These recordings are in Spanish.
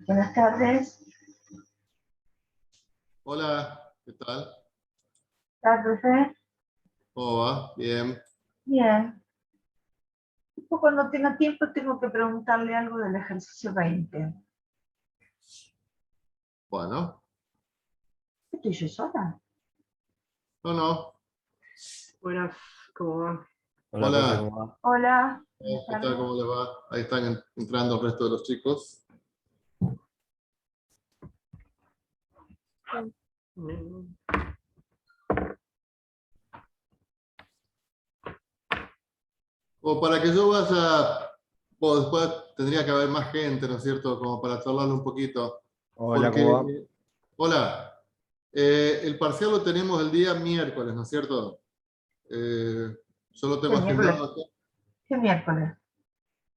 Buenas tardes. Hola, ¿qué tal? ¿Está, profe? ¿Cómo va? Bien. Bien. Tipo, cuando tenga tiempo tengo que preguntarle algo del ejercicio 20. Bueno, ¿Estoy yo sola? no, no. Buenas, ¿cómo va? Hola, profe, Hola, ¿cómo va? Hola. Buenas ¿qué tal? tardes. ¿Cómo les va? Ahí están entrando el resto de los chicos. Mm, Como para que yo vaya, bueno, después tendría que haber más gente, ¿no es cierto? Como para charlarlo un poquito. Hola, ¿cómo va? Porque, hola, el parcial lo tenemos el día miércoles, ¿no es cierto? Yo lo ¿Qué tengo miércoles? agendado acá. ¿Qué miércoles?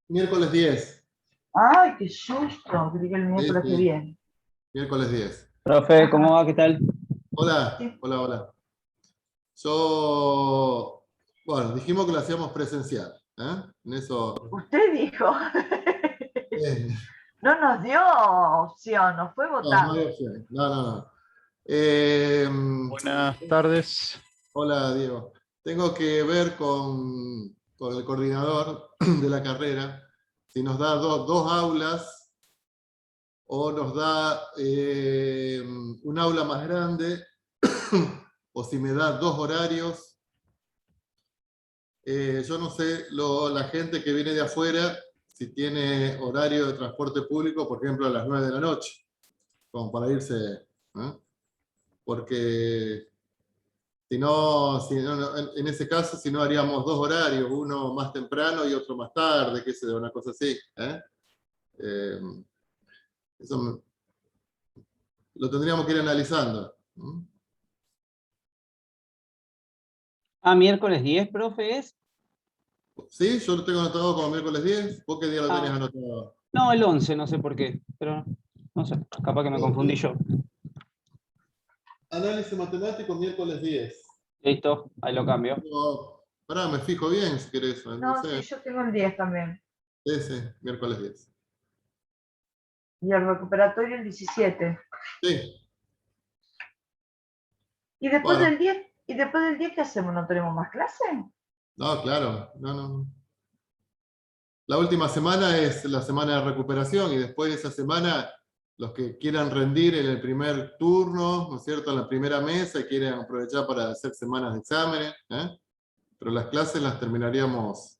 Miércoles 10. Ay, qué susto. Creí que el Sí, miércoles que sí, viene. miércoles 10. Profe, ¿cómo Ajá. va? ¿Qué tal? Hola, Sí. hola, hola. Yo, bueno, dijimos que lo hacíamos presencial, ¿eh? En eso, Usted dijo. eh, No nos dio opción, nos fue no hay votado. opción. No, no, no. Eh, Buenas tardes. hola, Diego. Tengo que ver con el coordinador de la carrera si nos da dos aulas o nos da un aula más grande o si me da dos horarios. Yo no sé, la gente que viene de afuera, si tiene horario de transporte público, por ejemplo, a las 9 de la noche, como para irse, ¿no? Porque si no, en ese caso, si no haríamos dos horarios, uno más temprano y otro más tarde, qué sé yo, una cosa así. Eh, eso lo tendríamos que ir analizando, ¿no? Ah, miércoles 10, profe, ¿es? Sí, yo lo tengo anotado como miércoles 10. ¿Vos qué día lo tenés Ah, anotado? no, el 11, no sé por qué, pero no sé, capaz que me confundí yo. Análisis matemático, miércoles 10. Listo, ahí lo cambio. No, pará, me fijo bien si querés. No No, sí, sé. yo tengo el 10 también. Ese, miércoles 10. Y el recuperatorio el 17. Sí, ¿Y después bueno, del 10? ¿Y después del 10 qué hacemos? ¿No tenemos más clase? no, claro, no, no. La última semana es la semana de recuperación y después de esa semana, los que quieran rendir en el primer turno, ¿no es cierto?, en la primera mesa y quieren aprovechar para hacer semanas de exámenes, ¿eh? Pero las clases las terminaríamos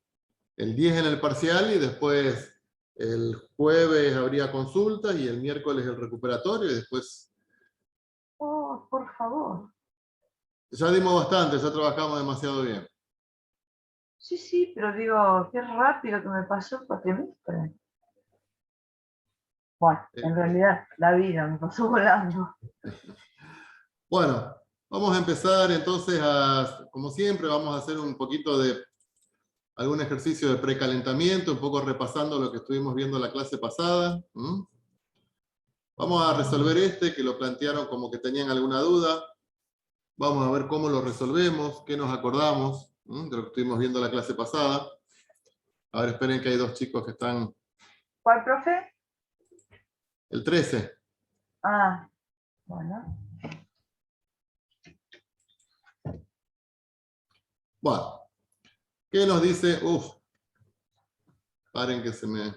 el 10 en el parcial y después el jueves habría consultas y el miércoles el recuperatorio y después Oh, por favor. ya dimos bastante, ya trabajamos demasiado bien. Sí, sí, pero digo, qué rápido que me pasó el cuatrimestre. Bueno, en Eh, realidad la vida me pasó volando. Bueno, vamos a empezar entonces como siempre, vamos a hacer un poquito de algún ejercicio de precalentamiento, un poco repasando lo que estuvimos viendo la clase pasada. Vamos a resolver que lo plantearon como que tenían alguna duda. Vamos a ver cómo lo resolvemos, qué nos acordamos de lo que estuvimos viendo la clase pasada. A ver, esperen que hay dos chicos que están. ¿Cuál, profe? El 13. Ah, bueno. Bueno, ¿qué nos dice? Paren que se me...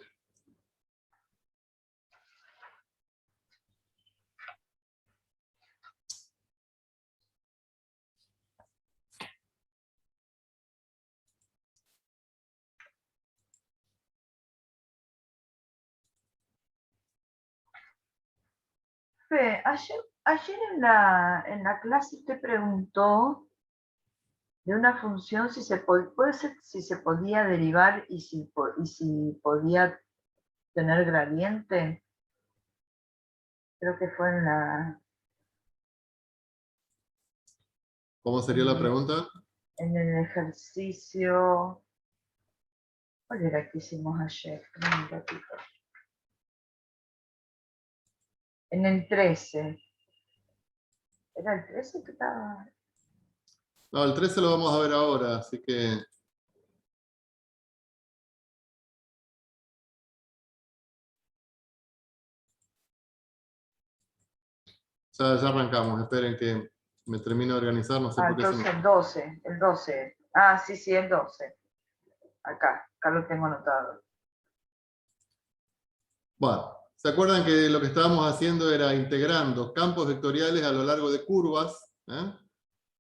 Fe, ayer en la clase usted preguntó de una función si puede ser si se podía derivar y si podía tener gradiente. Creo que fue ¿Cómo sería la en, pregunta? en el ejercicio. ¿Cuál era que hicimos ayer? Espera un ratito. En el 13. ¿Era el 13 que estaba? No, el 13 lo vamos a ver ahora, así que... Ya arrancamos, esperen que me termino de organizar, no sé por qué se Entonces me... el 12. Ah, sí, el 12. Acá lo tengo anotado. Bueno, ¿se acuerdan que lo que estábamos haciendo era integrando campos vectoriales a lo largo de curvas?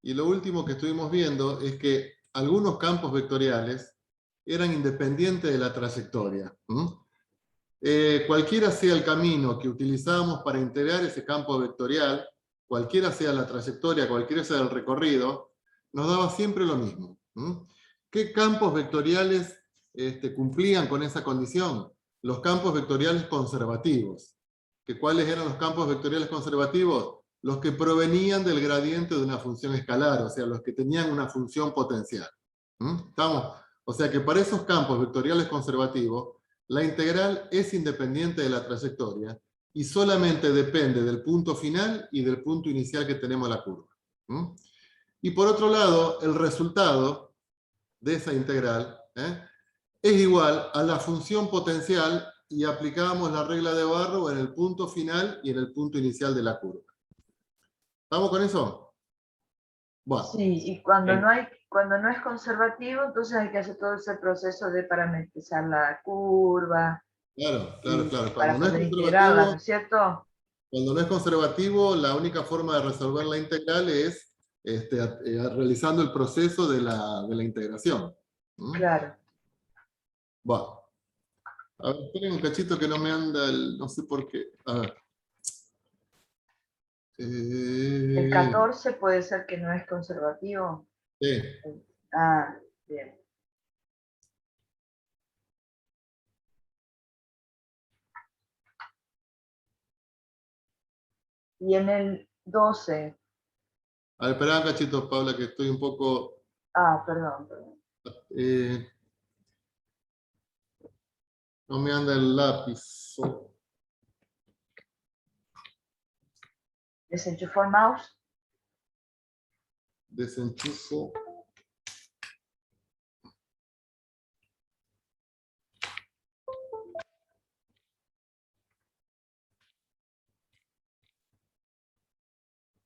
Y lo último que estuvimos viendo es que algunos campos vectoriales eran independientes de la trayectoria. Cualquiera sea el camino que utilizamos para integrar ese campo vectorial, cualquiera sea la trayectoria, cualquiera sea el recorrido, nos daba siempre lo mismo. ¿Qué campos vectoriales cumplían con esa condición? Los campos vectoriales conservativos. ¿Cuáles eran los campos vectoriales conservativos? Los que provenían del gradiente de una función escalar, o sea, los que tenían una función potencial. ¿Estamos? O sea que para esos campos vectoriales conservativos, la integral es independiente de la trayectoria y solamente depende del punto final y del punto inicial que tenemos en la curva. Y por otro lado, el resultado de esa integral es igual a la función potencial y aplicamos la regla de Barrow en el punto final y en el punto inicial de la curva. ¿Estamos con eso? Bueno. Sí, y cuando no es conservativo, entonces hay que hacer todo ese proceso de parametrizar la curva. Claro. Para poder integrarla, ¿no es cierto? Cuando no es conservativo, la única forma de resolver la integral es realizando el proceso de la integración. Claro. Bueno. A ver, esperen un cachito que no me anda no sé por qué. A ver. El 14 puede ser que no es conservativo. Sí. Ah, bien. Y en el 12. A ver, espera un cachito, Paula, que estoy un poco... Ah, perdón. No me anda el lápiz. ¿Desenchufó el mouse? Desenchufo.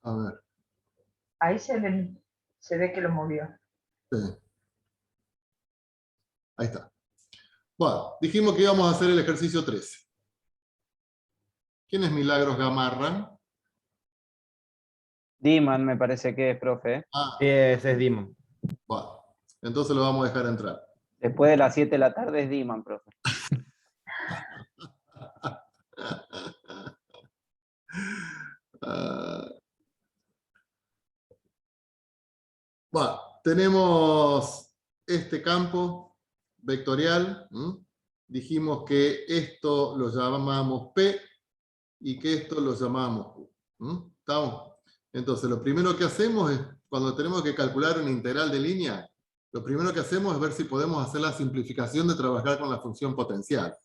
A ver. Ahí se ve que lo movió. Sí. Ahí está. Bueno, dijimos que íbamos a hacer el ejercicio 13. ¿Quién es Milagros Gamarra? Diman me parece que es, profe. Ah, Sí, ese es Dimon. bueno. Entonces lo vamos a dejar entrar. Después de las 7 de la tarde es Diman, profe. Bueno, tenemos este campo vectorial. Dijimos que esto lo llamamos P y que esto lo llamamos Q. ¿Estamos? Entonces, lo primero que hacemos es, cuando tenemos que calcular una integral de línea, lo primero que hacemos es ver si podemos hacer la simplificación de trabajar con la función potencial.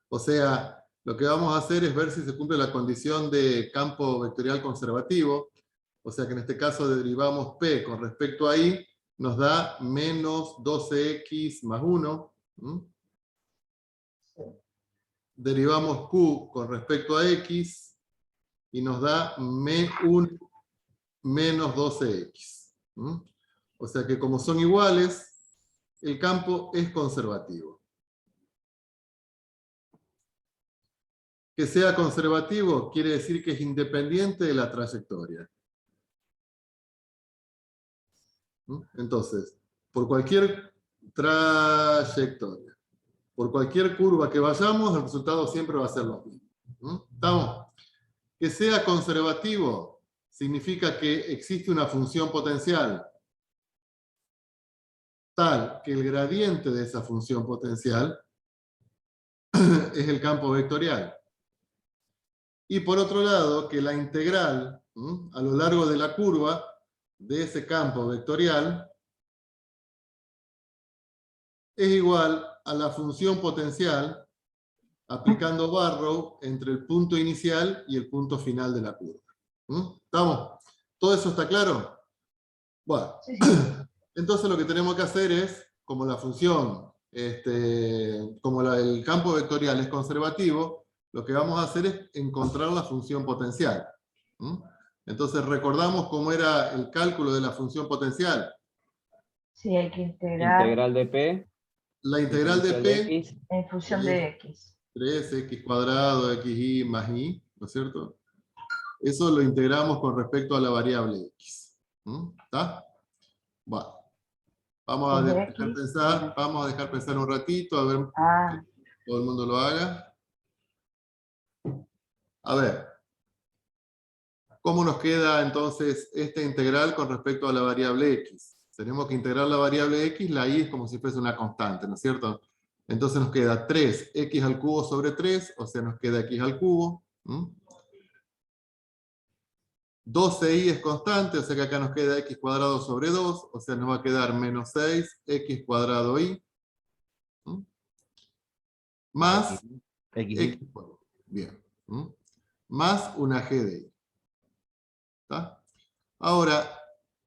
O sea, lo que vamos a hacer es ver si se cumple la condición de campo vectorial conservativo. O sea que en este caso derivamos P con respecto a I, nos da menos 12x más 1. Derivamos Q con respecto a X y nos da menos 12x. O sea que como son iguales, el campo es conservativo. Que sea conservativo quiere decir que es independiente de la trayectoria. Entonces, por cualquier trayectoria, por cualquier curva que vayamos, el resultado siempre va a ser lo mismo. ¿Estamos? Que sea conservativo significa que existe una función potencial tal que el gradiente de esa función potencial es el campo vectorial. Y por otro lado, que la integral a lo largo de la curva de ese campo vectorial es igual a la función potencial aplicando Barrow entre el punto inicial y el punto final de la curva. ¿Estamos? ¿Todo eso está claro? Bueno, Sí. entonces lo que tenemos que hacer es, como la función, el campo vectorial es conservativo, lo que vamos a hacer es encontrar la función potencial. ¿Mm? Entonces recordamos cómo era el cálculo de la función potencial. Sí, hay que integrar Integral de P. La integral de diferencial P X. en función de X. 3x cuadrado xy más y, ¿no es cierto? Eso lo integramos con respecto a la variable x. ¿Está? Bueno, vamos a Pues dejar X. pensar, vamos a dejar pensar un ratito, a ver Ah, que todo el mundo lo haga. A ver, ¿cómo nos queda entonces esta integral con respecto a la variable x? Tenemos que integrar la variable x, la y es como si fuese una constante, ¿no es cierto? Entonces nos queda 3x al cubo sobre 3, o sea, nos queda x al cubo. 12y es constante, o sea que acá nos queda x cuadrado sobre 2, o sea, nos va a quedar menos 6x cuadrado y. Más x cuadrado. Bien. Más una g de y. ¿Está? Ahora,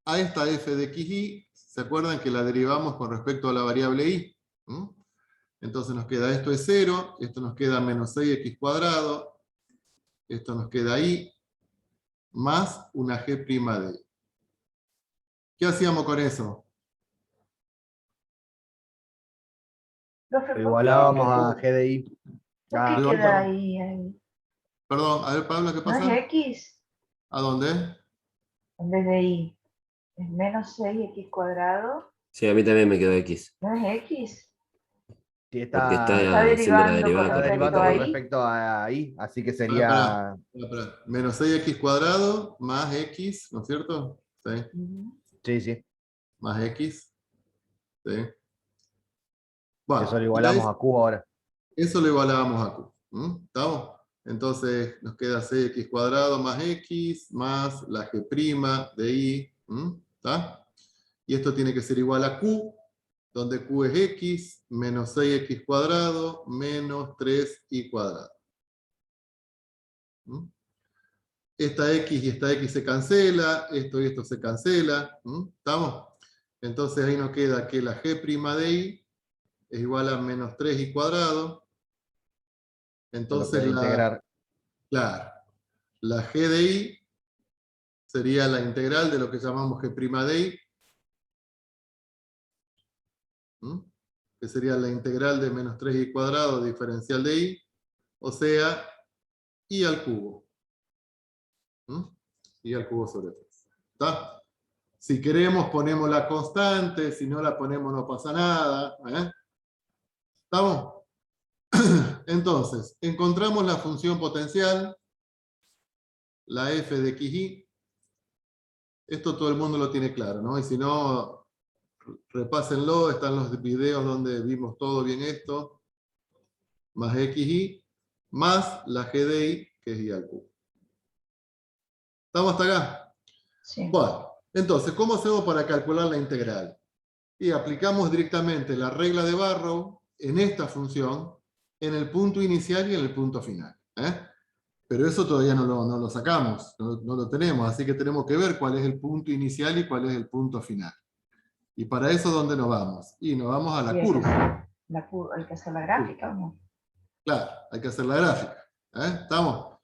a esta f de xy, ¿se acuerdan que la derivamos con respecto a la variable y? Entonces nos queda esto es 0, esto nos queda menos 6x cuadrado, esto nos queda y, más una g' de y. ¿Qué hacíamos con eso? profe, ¿por qué, Igualábamos a GDI. ¿por qué Ah, queda ahí? Perdón, a ver, Pablo, ¿qué ¿No pasa? es X ¿A dónde? en vez de Y? Es menos 6x cuadrado. Sí, a mí también me quedó X, ¿No es X? sí, porque Está está haciendo la derivando con derivada está con respecto derivando respecto a a con Y. Y. respecto a I, así que Pará, pará, sería. pará. Menos 6x cuadrado más x, ¿no es cierto? Sí. Ujú. Sí, sí. Más x. Sí. Eso Bueno, lo y a igualamos a Q ahora. eso lo igualábamos a q. ¿Estamos? Entonces nos queda 6x cuadrado más x más la g' de y. ¿Está? Y esto tiene que ser igual a q, donde q es x, menos 6x cuadrado, menos 3y cuadrado. Esta x y esta x se cancela, esto y esto se cancela. ¿Estamos? Entonces ahí nos queda que la g' de y es igual a menos 3y cuadrado. Se lo Entonces puede integrar. claro, la g de y sería la integral de lo que llamamos g' de y, que sería la integral de menos 3y cuadrado diferencial de y, o sea, y al cubo. Y al cubo sobre 3. ¿Está? Si queremos ponemos la constante, si no la ponemos no pasa nada. ¿Estamos? Entonces, encontramos la función potencial, la f de xy. Esto todo el mundo lo tiene claro, ¿no? Y si no, repásenlo, están los videos donde vimos todo bien esto. Más xy, más la g de y, que es y al cubo. ¿Estamos hasta acá? Sí. Bueno, entonces, ¿cómo hacemos para calcular la integral? Y aplicamos directamente la regla de Barrow en esta función, en el punto inicial y en el punto final. Pero eso todavía no lo sacamos, no lo tenemos, así que tenemos que ver cuál es el punto inicial y cuál es el punto final. Y para eso, ¿dónde nos vamos? Y nos vamos a la curva. Hay que hacer la gráfica, ¿o no? Claro, hay que hacer la gráfica. ¿Estamos?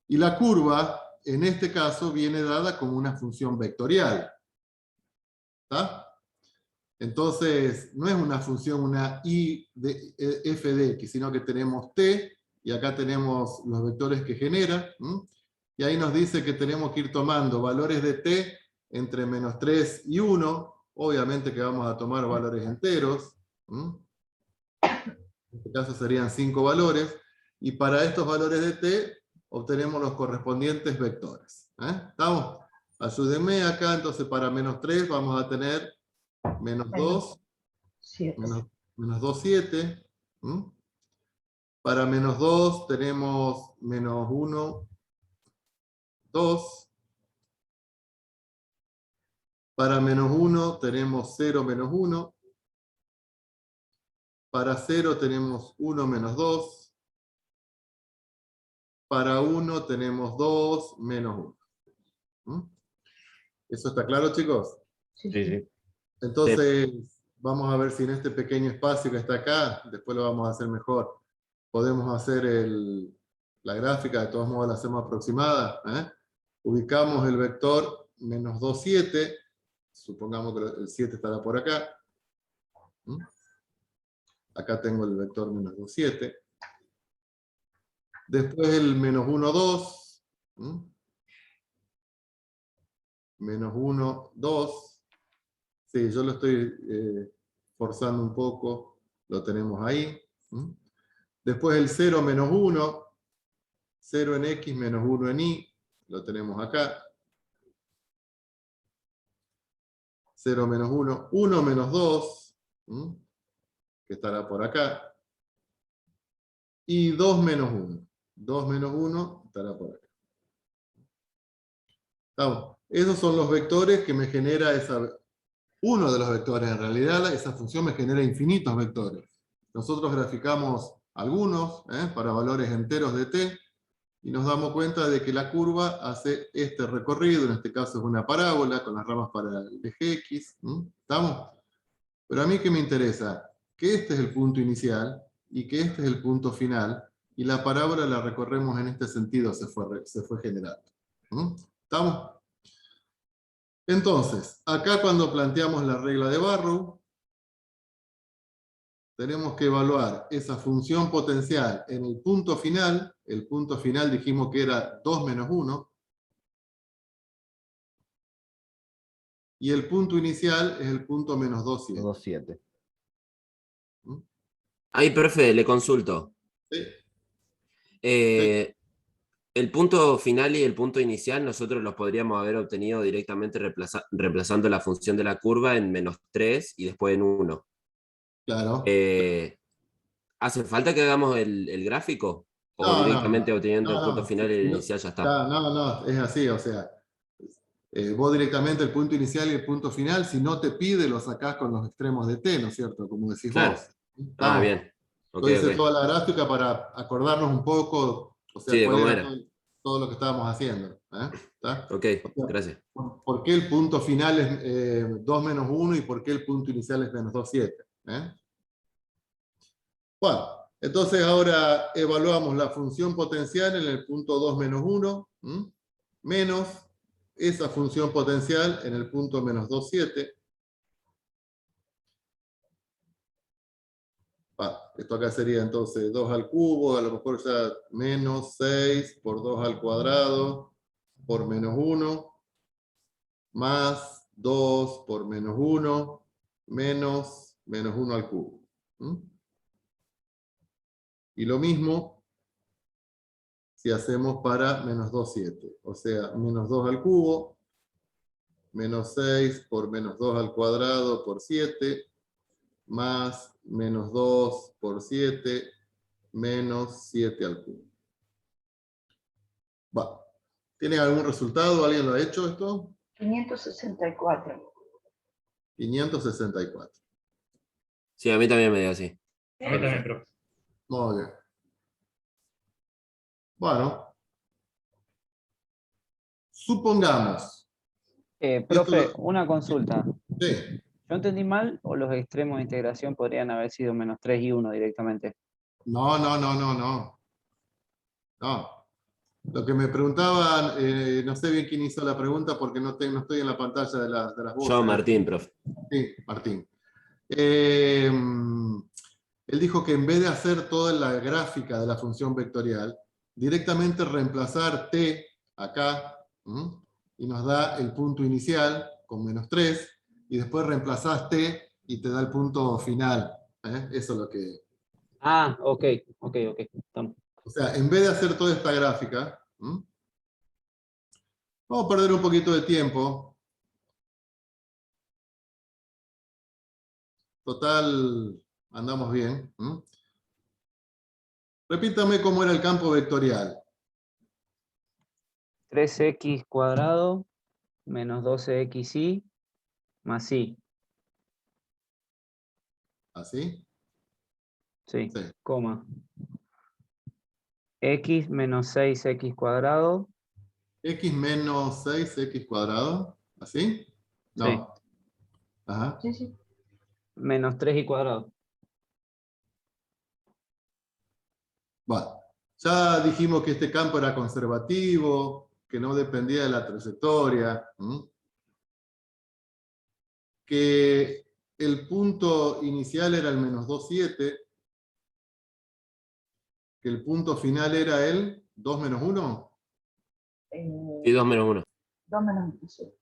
Y la curva, en este caso, viene dada como una función vectorial. ¿Está? Entonces, no es una función, una y de f de x, sino que tenemos t, y acá tenemos los vectores que genera, y ahí nos dice que tenemos que ir tomando valores de t entre menos 3 y 1, obviamente que vamos a tomar valores enteros, en este caso serían 5 valores, y para estos valores de t obtenemos los correspondientes vectores. ¿Estamos? Ayúdenme acá, entonces para menos 3 vamos a tener menos 2, 7. menos 2, 7. Para menos 2 tenemos menos 1, 2. Para menos 1 tenemos 0, menos 1. Para 0 tenemos 1, menos 2. Para 1 tenemos 2, menos 1. ¿Eso está claro, chicos? Sí, Sí, sí. sí. Entonces, vamos a ver si en este pequeño espacio que está acá, después lo vamos a hacer mejor, podemos hacer la gráfica, de todos modos la hacemos aproximada. ubicamos el vector menos 2, 7, supongamos que el 7 estará por acá. Acá tengo el vector menos 2, 7. Después el menos 1, 2. Menos 1, 2. Sí, yo lo estoy forzando un poco. Lo tenemos ahí. Después el 0, menos 1. 0 en X, menos 1 en Y. Lo tenemos acá. 0 menos 1. 1 menos 2. Que estará por acá. Y 2 menos 1. 2 menos 1 estará por acá. ¿Estamos? Esos son los vectores que me genera uno de los vectores. En realidad, esa función me genera infinitos vectores. Nosotros graficamos algunos para valores enteros de t, y nos damos cuenta de que la curva hace este recorrido, en este caso es una parábola, con las ramas para el eje X. ¿Estamos? Pero a mí, ¿qué me interesa? Que este es el punto inicial, y que este es el punto final, y la parábola la recorremos en este sentido, se fue generando. ¿Estamos? Entonces, acá cuando planteamos la regla de Barrow, tenemos que evaluar esa función potencial en el punto final. El punto final dijimos que era 2 menos 1. Y el punto inicial es el punto menos 2, 7. 2, 7. Ahí, profe, le consulto. ¿Sí? El punto final y el punto inicial nosotros los podríamos haber obtenido directamente reemplazando la función de la curva en menos 3 y después en 1. Claro. ¿Hace falta que hagamos el gráfico? ¿O No, directamente no, obteniendo no, el punto no, final y el no, inicial ya está? no, es así, o sea, vos directamente el punto inicial y el punto final, si no te pide, lo sacás con los extremos de t, ¿no es cierto? Como decís Claro. vos. Ah, ¿Estamos? bien. Yo hice toda la gráfica para acordarnos un poco, o sea, Sí, de cuál cómo era era. todo lo que estábamos haciendo. ¿Está? Ok, O sea, gracias. ¿por qué el punto final es 2 menos 1 y por qué el punto inicial es menos 2, 7? Bueno, entonces ahora evaluamos la función potencial en el punto 2 menos 1, menos esa función potencial en el punto menos 2, 7. Esto acá sería entonces 2 al cubo, a lo mejor ya menos 6 por 2 al cuadrado por menos 1, más 2 por menos 1, menos 1 al cubo. Y lo mismo si hacemos para menos 2, 7. O sea, menos 2 al cubo, menos 6 por menos 2 al cuadrado por 7, más menos 2 por 7, menos 7 al cubo. Va. ¿Tienen algún resultado? ¿Alguien lo ha hecho esto? 564. 564. Sí, a mí también me dio así. A mí también, profe. Muy bien. Bueno. Supongamos. Profe, Esto una consulta. sí. ¿Yo entendí mal o los extremos de integración podrían haber sido menos 3 y 1 directamente? No. No. Lo que me preguntaban, no sé bien quién hizo la pregunta porque no estoy en la pantalla de las voces. Yo, Martín, profe. Sí, Martín. Él dijo que en vez de hacer toda la gráfica de la función vectorial, directamente reemplazar t acá, y nos da el punto inicial con menos 3, y después reemplazás t y te da el punto final. Eso es lo que... Ah, ok. Estamos. O sea, en vez de hacer toda esta gráfica, vamos a perder un poquito de tiempo. Total, andamos bien. Repítame cómo era el campo vectorial. 3x cuadrado menos 12xy más y. ¿Así? Sí, Sí. coma. X menos 6x cuadrado. X menos 6x cuadrado. ¿Así? No. Sí. Ajá. Sí. Menos 3y cuadrado. Bueno, ya dijimos que este campo era conservativo, que no dependía de la trayectoria, que el punto inicial era el menos 2,7, que el punto final era el 2 menos 1. Y 2 menos 1. 2 menos 1, sí.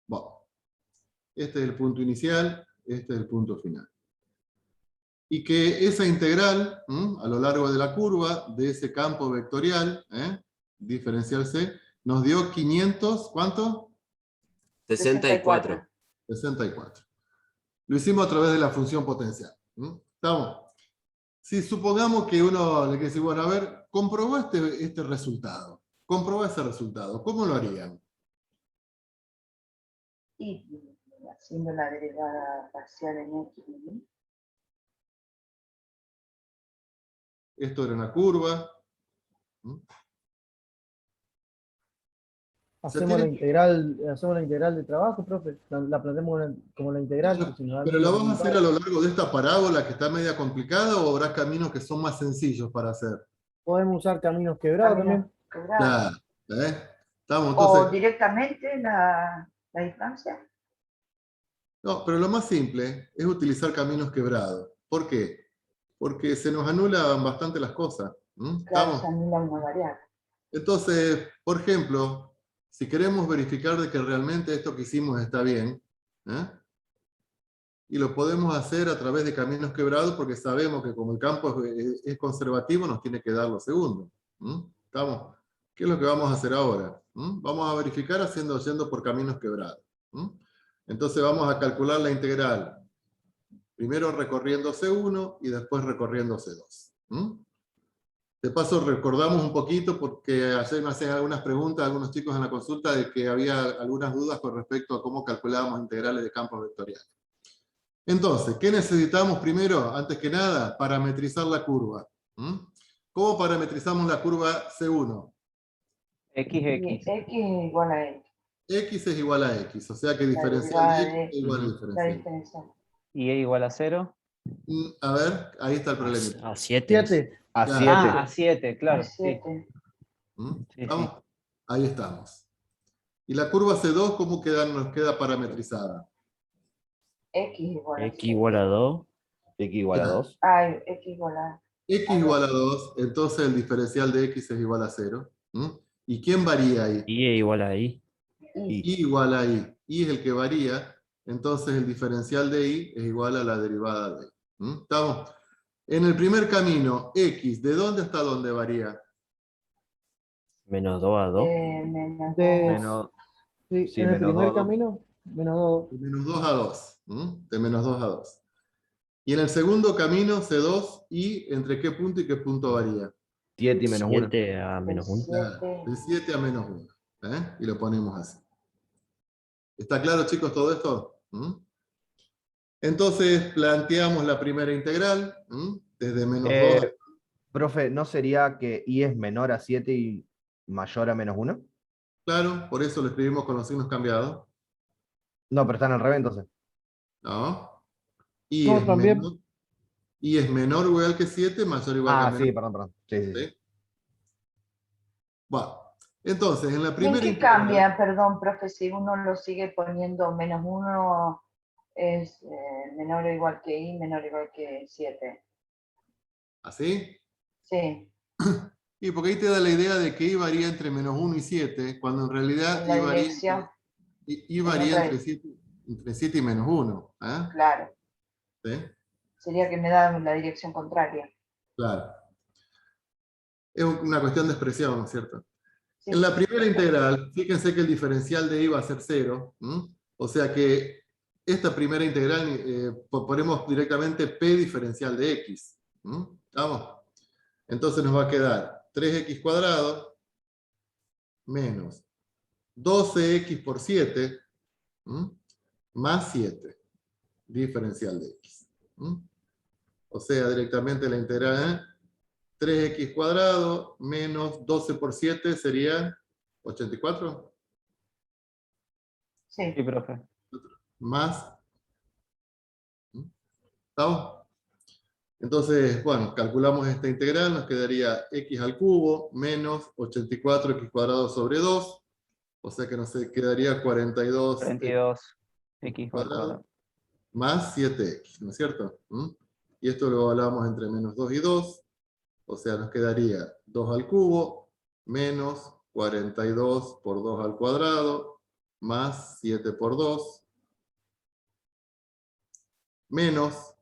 Bueno, este es el punto inicial, este es el punto final. Y que esa integral, a lo largo de la curva, de ese campo vectorial, diferencial C, nos dio 500, ¿cuánto? 64. 64. Lo hicimos a través de la función potencial. ¿Estamos? Si supongamos que uno le quiere decir, bueno, a ver, comprobó este resultado. Comprobó ese resultado. ¿Cómo lo harían? Y haciendo la derivada parcial en X, ¿no? Esto era una curva. Hacemos la integral de trabajo, profe. La planteamos como la integral. Claro, si nos da pero el ¿la vamos a hacer a resultado. lo largo de esta parábola que está media complicada o habrá caminos que son más sencillos para hacer? Podemos usar caminos quebrados Caminos también. quebrados. Claro, Estamos, O entonces, directamente la distancia. no, pero lo más simple es utilizar caminos quebrados. ¿Por qué? Porque se nos anulan bastante las cosas. Claro, ¿Estamos? se anula una variable. Entonces, por ejemplo, si queremos verificar de que realmente esto que hicimos está bien, y lo podemos hacer a través de caminos quebrados porque sabemos que como el campo es conservativo, nos tiene que dar los segundos. ¿Estamos? ¿Qué es lo que vamos a hacer ahora? Vamos a verificar yendo por caminos quebrados. Entonces vamos a calcular la integral. Primero recorriendo C1 y después recorriendo C2. De paso recordamos un poquito porque ayer me hacían algunas preguntas algunos chicos en la consulta de que había algunas dudas con respecto a cómo calculábamos integrales de campos vectoriales. Entonces, ¿qué necesitamos primero? Antes que nada, parametrizar la curva. ¿Cómo parametrizamos la curva C1? Y XX. X igual a X. X es igual a X, o sea que La diferencial derivada de X de es igual a la diferencial. diferencia. Y E igual a 0. A ver, ahí está el problema. A 7. 7. A Claro. 7. Ah, a 7, claro. A Sí. 7. Sí, ¿Estamos? Ahí estamos. ¿Y la curva C2 cómo nos queda parametrizada? X igual a X 7. igual a 2. X igual a 2. Ay, X igual a... X igual a 2, entonces el diferencial de X es igual a 0. ¿Y quién varía ahí? Y es igual a I. Y. Y igual a I. I es el que varía, entonces el diferencial de I es igual a la derivada de I. ¿Estamos? En el primer camino, X, ¿de dónde hasta dónde varía? Menos 2 a 2. Menos De- 2. Menos, Sí, sí, en el menos primer 2. camino, menos 2. De menos 2 a 2. De menos 2 a 2. Y en el segundo camino, C2, ¿y entre qué punto y qué punto varía? 7 y menos 1. 7 a menos 1. De 7 a menos 1. Y lo ponemos así. ¿Está claro, chicos, todo esto? Entonces planteamos la primera integral, desde menos 2. Profe, ¿no sería que I es menor a 7 y mayor a menos 1? Claro, por eso lo escribimos con los signos cambiados. No, pero están al revés entonces. ¿No? I No, es también. menor, I es menor o igual que 7, mayor o igual que Ah, menos. sí, perdón. Sí, sí. ¿Sí? Bueno, entonces, en la ¿Y en primera qué integral... cambia, perdón, profe, si uno lo sigue poniendo menos 1 es menor o igual que I, menor o igual que 7? ¿Así? Sí, Y porque ahí te da la idea de que I varía entre menos 1 y 7, cuando en realidad en la I varía dirección, entre 7 y menos 1. claro. ¿Sí? Sería que me da la dirección contraria. Claro. Es una cuestión de expresión, ¿no es cierto? Sí, En la sí, primera integral, fíjense que el diferencial de I va a ser 0. O sea que esta primera integral ponemos directamente P diferencial de X. ¿Estamos? Entonces nos va a quedar 3x cuadrado menos 12x por 7 más 7 diferencial de X. O sea, directamente la integral 3x cuadrado menos 12 por 7 sería 84. sí. Sí, profe. Más. ¿Estamos? Entonces, bueno, calculamos esta integral, nos quedaría x al cubo menos 84x² sobre 2, o sea que nos quedaría 42x 42 x al cuadrado. más 7x, ¿no es cierto? Y esto lo evaluamos entre menos 2 y 2, o sea, nos quedaría 2 al cubo menos 42 por 2 al cuadrado más 7 por 2 menos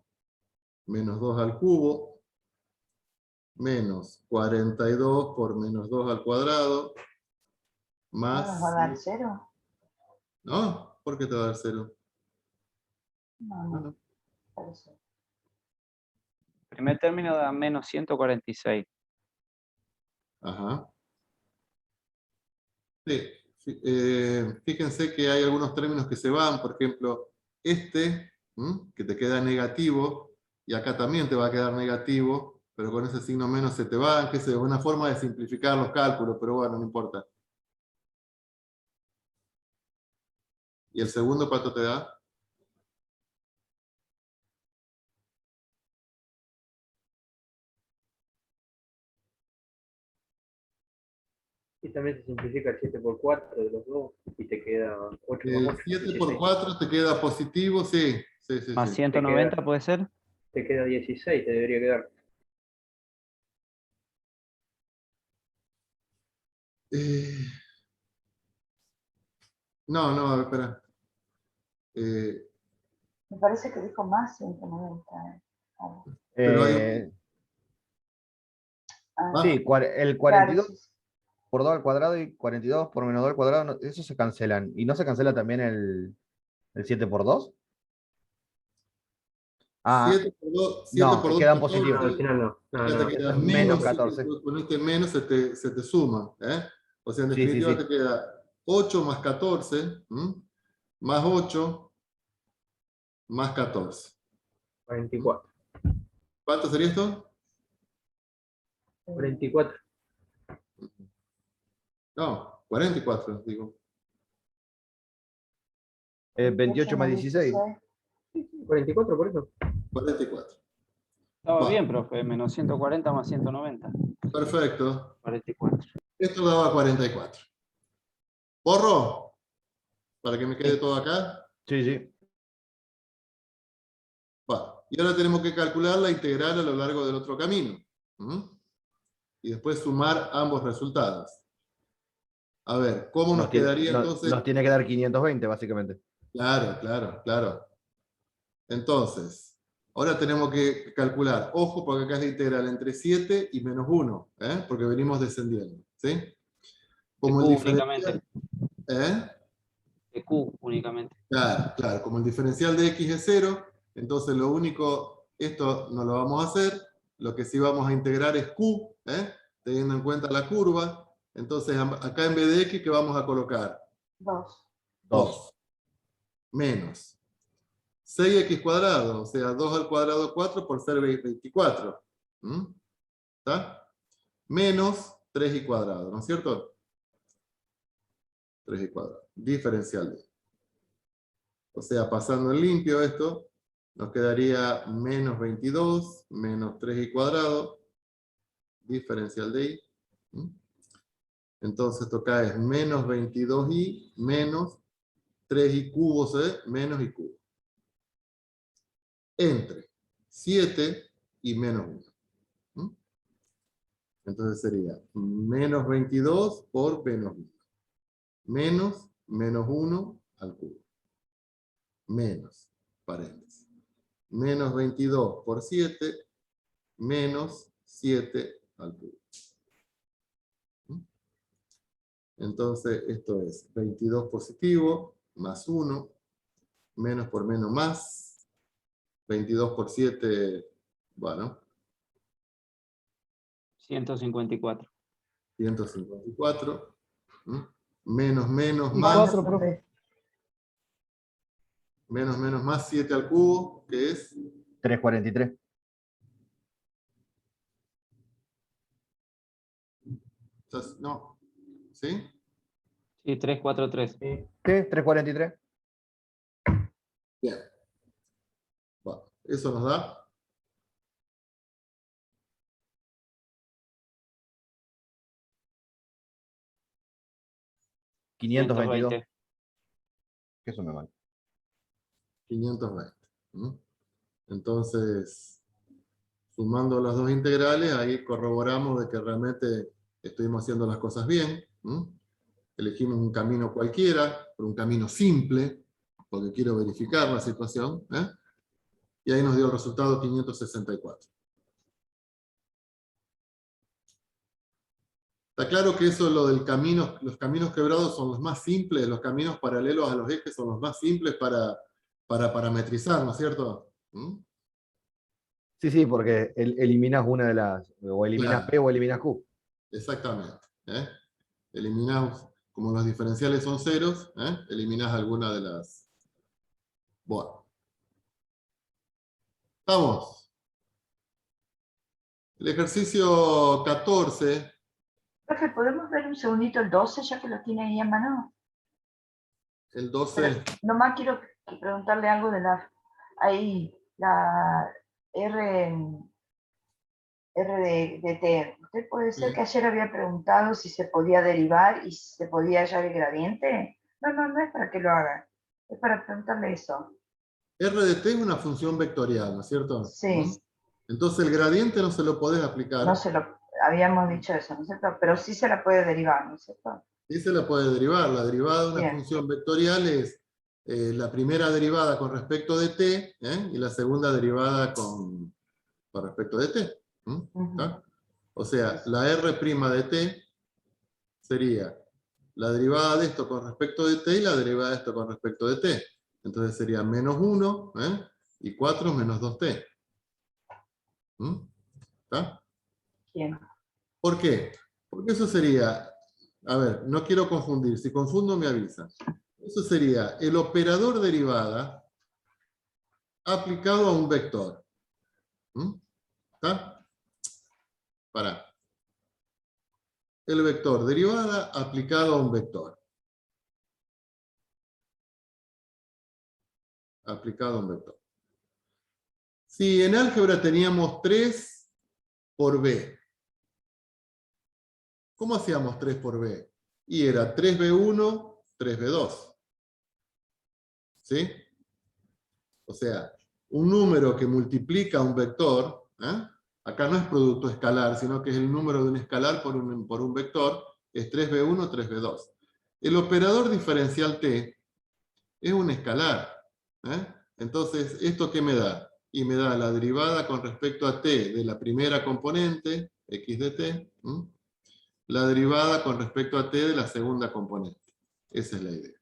2 al cubo menos 42 por menos 2 al cuadrado ¿No más... nos va a dar 0? ¿No? ¿Por qué te va a dar 0? No, parece. Primer término da menos 146. Ajá. Sí, fíjense que hay algunos términos que se van, por ejemplo, este, que te queda negativo, y acá también te va a quedar negativo, pero con ese signo menos se te van, que es una forma de simplificar los cálculos, pero bueno, no importa. ¿Y el segundo cuánto te da? Y también se simplifica el 7 por 4 de los dos y te queda 8 más El 8. 7 por 4 te queda positivo, sí. Más Sí. 190 puede ser. Te queda 16, te debería quedar. No, espera. Me parece que dijo más 190. Pero hay... Sí, el Claro, 42 sí, sí. por 2 al cuadrado y 42 por menos 2 al cuadrado, eso se cancelan. ¿Y no se cancela también el 7 por 2? Ah, 7 por 2, 7 no, por 2, quedan 14. No, positivos. al final no. Acá te queda Es menos menos, 14. con este menos se te suma. O sea, en Sí, sí, definitiva sí. te queda 8 más 14, más 8, más 14. 44. ¿Cuánto sería esto? 44. No, 44, digo. 28 más 16. 44 por eso. 44. Estaba Va, bien, profe. Menos 140 más 190. perfecto. 44. Esto daba 44. ¿Borro? Para que me quede Sí. todo acá. Sí, sí. Va. Y ahora tenemos que calcular la integral a lo largo del otro camino. Y después sumar ambos resultados. A ver, ¿cómo nos quedaría entonces? Nos tiene que dar 520, básicamente. Claro. Entonces, ahora tenemos que calcular. Ojo, porque acá es la integral entre 7 y menos 1, porque venimos descendiendo. ¿Sí? Como el Q diferencial, únicamente. De Q únicamente. Claro, como el diferencial de x es 0, entonces lo único, esto no lo vamos a hacer, lo que sí vamos a integrar es q, teniendo en cuenta la curva. Entonces acá en vez de x, ¿qué vamos a colocar? 2. 2 menos 6x², o sea, 2 al cuadrado 4 por ser 24. ¿Está? Menos 3y², ¿no es cierto? 3y², diferencial de. O sea, pasando en limpio esto, nos quedaría menos 22 menos 3y², diferencial de y. Entonces esto acá es menos 22y menos 3y cubo, menos y cubo. Entre 7 y menos 1. Entonces sería menos 22 por menos 1. Menos 1 al cubo. Menos, paréntesis. Menos 22 por 7, menos 7 al cubo. Entonces esto es 22 positivo, más 1, menos por menos más, 22 por 7, bueno, 154. 154, menos Y más, 4, profe. menos más 7 al cubo, que es 343. no, ¿sí? Sí, 343. Sí, 343. Bien. Bueno, eso nos da 522. 520. Que eso me mal. 520. ¿Mm? Entonces, sumando las dos integrales, ahí corroboramos de que realmente estuvimos haciendo las cosas bien. ¿Mm? Elegimos un camino cualquiera, por un camino simple, porque quiero verificar la situación. Y ahí nos dio el resultado 564. Está claro que eso, lo del camino, los caminos quebrados son los más simples, los caminos paralelos a los ejes son los más simples para parametrizar, ¿no es cierto? ¿Mm? Sí, sí, porque eliminas una de las. O eliminas Claro. P o eliminas Q. Exactamente. Eliminamos, como los diferenciales son ceros, eliminas alguna de las. Bueno. Vamos. El ejercicio 14. Profe, ¿podemos ver un segundito el 12, ya que lo tiene ahí a mano? El 12. Nomás quiero preguntarle algo de ahí, la R de T. ¿Usted puede ser Sí. que ayer había preguntado si se podía derivar y si se podía hallar el gradiente? No es para que lo haga. Es para preguntarle eso. R de t es una función vectorial, ¿no es cierto? Sí. ¿Mm? Entonces el gradiente no se lo podés aplicar. No se lo habíamos dicho eso, ¿no es cierto? Pero sí se la puede derivar, ¿no es cierto? Y se la puede derivar. La derivada de una Bien. función vectorial es la primera derivada con respecto de t, y la segunda derivada con respecto de t. ¿Está? O sea, la R' de t sería la derivada de esto con respecto de t y la derivada de esto con respecto de t. Entonces sería menos 1 y 4 menos 2t. ¿Está? Bien. ¿Por qué? Porque eso sería, a ver, no quiero confundir, si confundo me avisa. Eso sería el operador derivada aplicado a un vector. ¿Está? Pará. El vector derivada aplicado a un vector. Aplicado a un vector. Si en álgebra teníamos 3 por b, ¿cómo hacíamos 3 por b? Y era 3b1, 3b2. ¿Sí? O sea, un número que multiplica un vector, acá no es producto escalar, sino que es el número de un escalar por un vector, es 3b1, 3b2. El operador diferencial t es un escalar. Entonces, ¿esto qué me da? Y me da la derivada con respecto a t de la primera componente, x de t, la derivada con respecto a t de la segunda componente. Esa es la idea.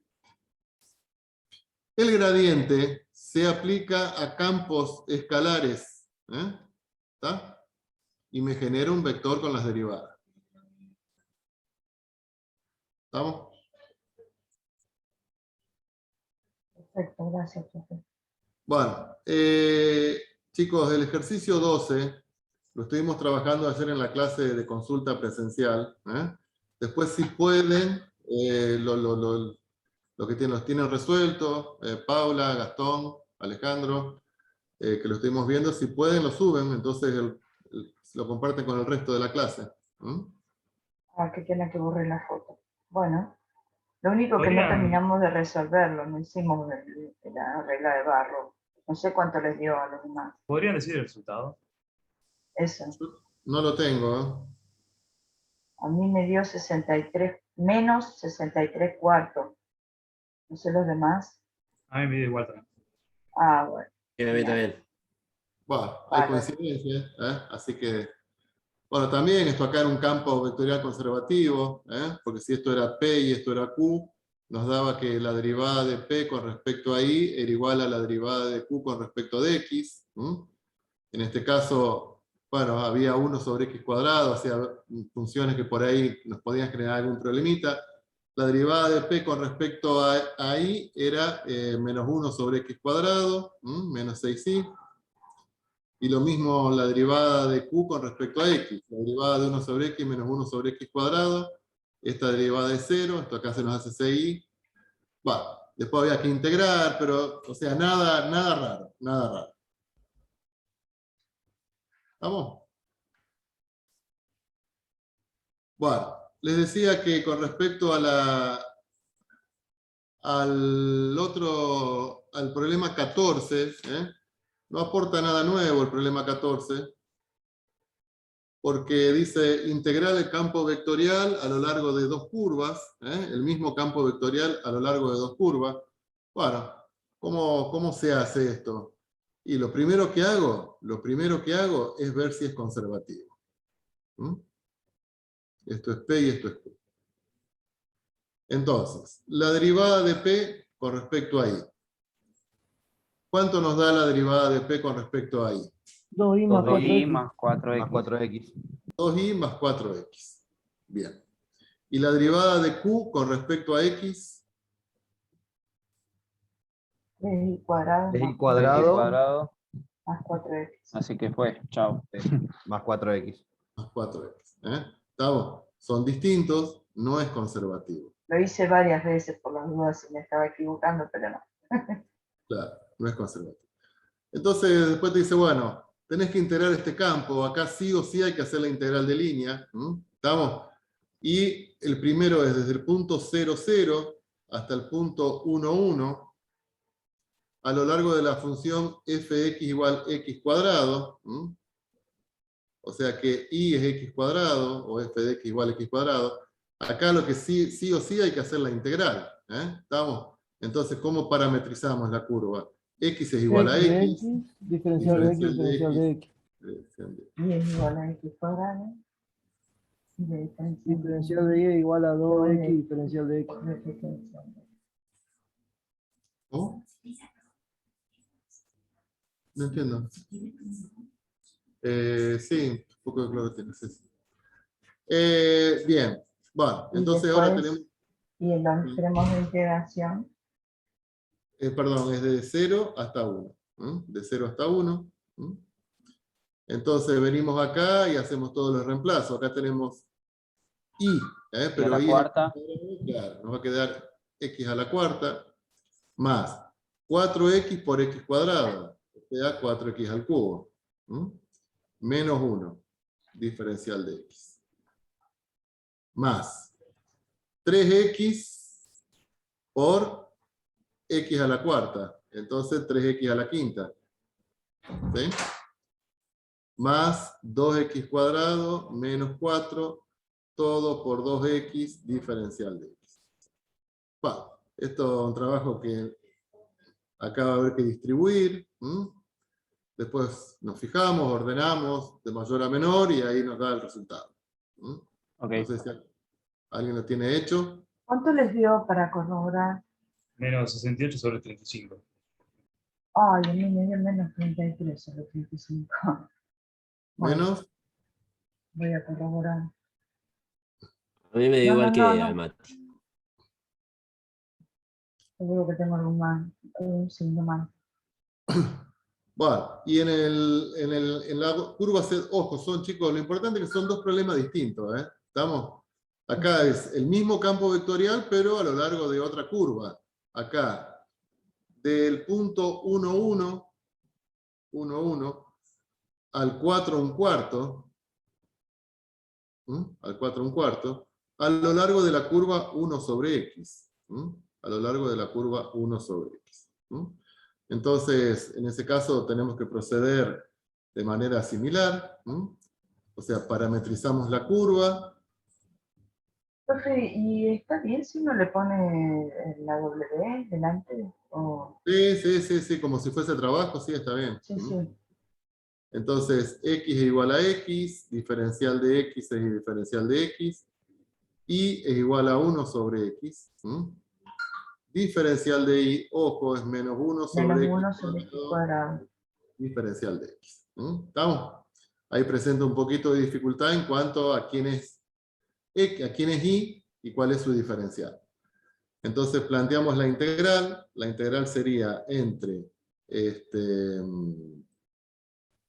El gradiente se aplica a campos escalares, ¿está? Y me genera un vector con las derivadas. ¿Estamos? Perfecto, gracias, profe. Bueno, chicos, el ejercicio 12 lo estuvimos trabajando ayer en la clase de consulta presencial. Después, si pueden, lo que los tienen resuelto, Paula, Gastón, Alejandro, que lo estuvimos viendo, si pueden lo suben, entonces lo comparten con el resto de la clase. Ah, qué pena que borré la foto. Bueno, lo único que no terminamos de resolverlo, no hicimos la regla de barro. No sé cuánto les dio a los demás. ¿Podrían decir el resultado? Eso. No lo tengo. A mí me dio 63, menos 63 cuartos. No sé los demás. A mí me dio igual también. Ah, bueno. Sí, a mí también. Bueno, hay coincidencia, así que, bueno, también esto acá en un campo vectorial conservativo, porque si esto era P y esto era Q, nos daba que la derivada de P con respecto a I era igual a la derivada de Q con respecto de X. En este caso, bueno, había 1 sobre X cuadrado, o sea, funciones que por ahí nos podían generar algún problemita. La derivada de P con respecto a I era menos 1 sobre X cuadrado, menos 6i. Y lo mismo la derivada de Q con respecto a X. La derivada de 1 sobre X menos 1 sobre X cuadrado. Esta derivada es 0, esto acá se nos hace 6i. Bueno, después había que integrar, pero, o sea, nada raro, nada raro. ¿Vamos? Bueno, les decía que con respecto a al problema 14, no aporta nada nuevo el problema 14, porque dice integrar el campo vectorial a lo largo de dos curvas, el mismo campo vectorial a lo largo de dos curvas. Bueno, ¿cómo se hace esto? Y lo primero que hago es ver si es conservativo. Esto es P y esto es Q. Entonces, la derivada de P con respecto a I. ¿Cuánto nos da la derivada de P con respecto a I? 2i más 2i 4x. más 4x. Más 4x. 2i más 4x. Bien. ¿Y la derivada de Q con respecto a X? 3i cuadrado 3i más cuadrado Cuadrado. más 4x. Así que fue, chao. más 4x. Más 4x. ¿Estamos? Son distintos, no es conservativo. Lo hice varias veces por las dudas si me estaba equivocando, pero no. Claro, no es conservativo. Entonces, después te dice, bueno, tenés que integrar este campo. Acá sí o sí hay que hacer la integral de línea. ¿Estamos? Y el primero es desde el punto 0, 0 hasta el punto 1, 1, a lo largo de la función fx igual x cuadrado. O sea que y es x cuadrado, o f de x igual x cuadrado. Acá lo que sí o sí hay que hacer la integral. ¿Estamos? Entonces, ¿cómo parametrizamos la curva? X es igual a X de x. X, diferencial de X, diferencial de X. Y es igual a x cuadrado. Y la Diferencial de Y es igual a 2x, diferencial de X. ¿Cómo? No entiendo. Sí, un poco de cloroteno. Sí. Bien. Bueno, Y entonces después, ahora tenemos... Y en los extremos de integración. Perdón, es de 0 hasta 1. De 0 hasta 1. Entonces venimos acá y hacemos todos los reemplazos. Acá tenemos I, pero la I cuarta. claro, nos va a quedar x a la cuarta más 4x por x cuadrado, o sea 4x al cubo, menos 1, diferencial de x, más 3x por x a la cuarta, entonces 3x a la quinta, ¿sí? Más 2x cuadrado menos 4, todo por 2x diferencial de x. Bueno, esto es un trabajo que acá va a haber que distribuir. Después nos fijamos, ordenamos de mayor a menor y ahí nos da el resultado. Okay. No sé si alguien lo tiene hecho. ¿Cuánto les dio para corroborar? Menos 68 sobre 35. Ay, a mí me dio menos 33 sobre 35. Bueno, Menos. voy a corroborar. A mí me dio igual que al Mati. Seguro que tengo algún signo mal. Bueno, y en la curva C, ojo, son chicos, lo importante es que son dos problemas distintos. ¿Estamos? Acá es el mismo campo vectorial, pero a lo largo de otra curva. Acá, del punto 1, 1, 1, 1, al 4, un cuarto, al 4, un cuarto, a lo largo de la curva 1 sobre x. A lo largo de la curva 1 sobre x. Entonces, en ese caso tenemos que proceder de manera similar. O sea, parametrizamos la curva. Profe, ¿y está bien si uno le pone la W delante? ¿O? Sí, como si fuese trabajo, sí, está bien. Sí, sí. Entonces, x es igual a x, diferencial de x es diferencial de x, y es igual a 1 sobre x. Diferencial de y, ojo, es menos 1 sobre Menos x 1 sobre x cuadrado. Diferencial de x. ¿Estamos? Ahí presenta un poquito de dificultad en cuanto a quién es y y cuál es su diferencial. Entonces planteamos la integral. La integral sería entre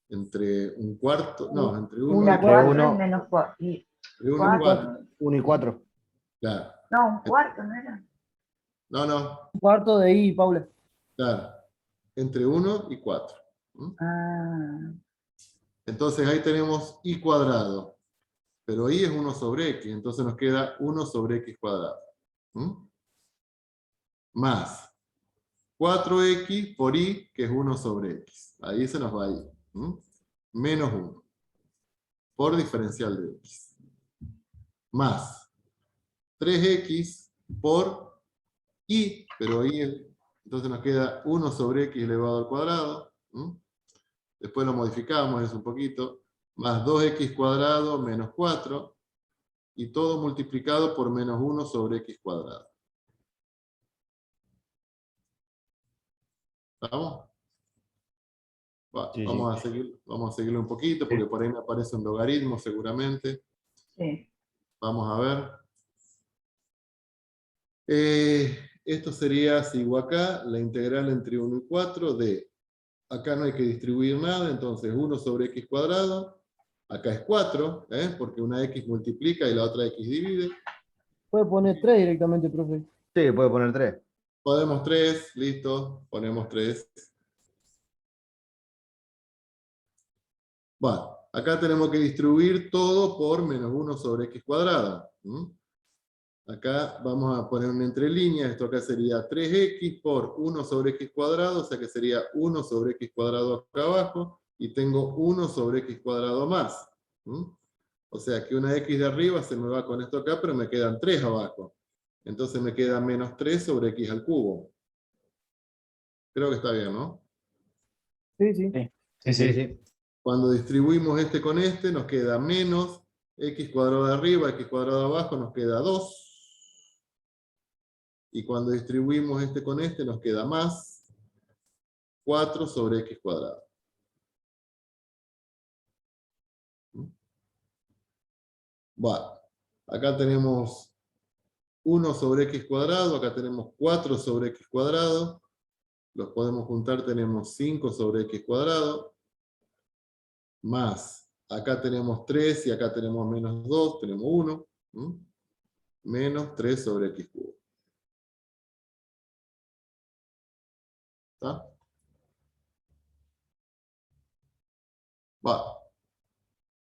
un cuarto, no, entre 1 Una y 4 uno. y menos 4. Entre 1 y 4. 1 y 4. Claro. No, un cuarto, ¿no era? No, Un cuarto de I, Paula. claro. Entre 1 y 4. Ah, Entonces ahí tenemos y cuadrado. Pero y es 1 sobre x, entonces nos queda 1 sobre x cuadrado. más 4x por y, que es 1 sobre x. Ahí se nos va a ir. Menos 1. Por diferencial de x. Más 3x por y, pero y, entonces nos queda 1 sobre x elevado al cuadrado. Después lo modificamos, es un poquito. Más 2x cuadrado menos 4. Y todo multiplicado por menos 1 sobre x cuadrado. ¿Estamos? Sí, Vamos a seguirlo un poquito, porque por ahí me aparece un logaritmo seguramente. Sí. Vamos a ver. Esto sería, sigo acá, la integral entre 1 y 4 de, acá no hay que distribuir nada, entonces 1 sobre x cuadrado, acá es 4, porque una x multiplica y la otra x divide. Puede poner 3 directamente, profe. Sí, puede poner 3. Podemos 3, listo, ponemos 3. Bueno, acá tenemos que distribuir todo por menos 1 sobre x cuadrado. Acá vamos a poner una entre líneas, esto acá sería 3x por 1 sobre x cuadrado, o sea que sería 1 sobre x cuadrado acá abajo, y tengo 1 sobre x cuadrado más. O sea que una x de arriba se me va con esto acá, pero me quedan 3 abajo. Entonces me queda menos 3 sobre x al cubo. Creo que está bien, ¿no? Sí, sí. Sí, sí. Cuando distribuimos este con este, nos queda menos x cuadrado de arriba, x cuadrado de abajo, nos queda 2. Y cuando distribuimos este con este, nos queda más 4 sobre x cuadrado. Bueno, acá tenemos 1 sobre x cuadrado, acá tenemos 4 sobre x cuadrado. Los podemos juntar, tenemos 5 sobre x cuadrado. Más, acá tenemos 3 y acá tenemos menos 2, tenemos 1. Menos 3 sobre x cubo. ¿Está? Bueno,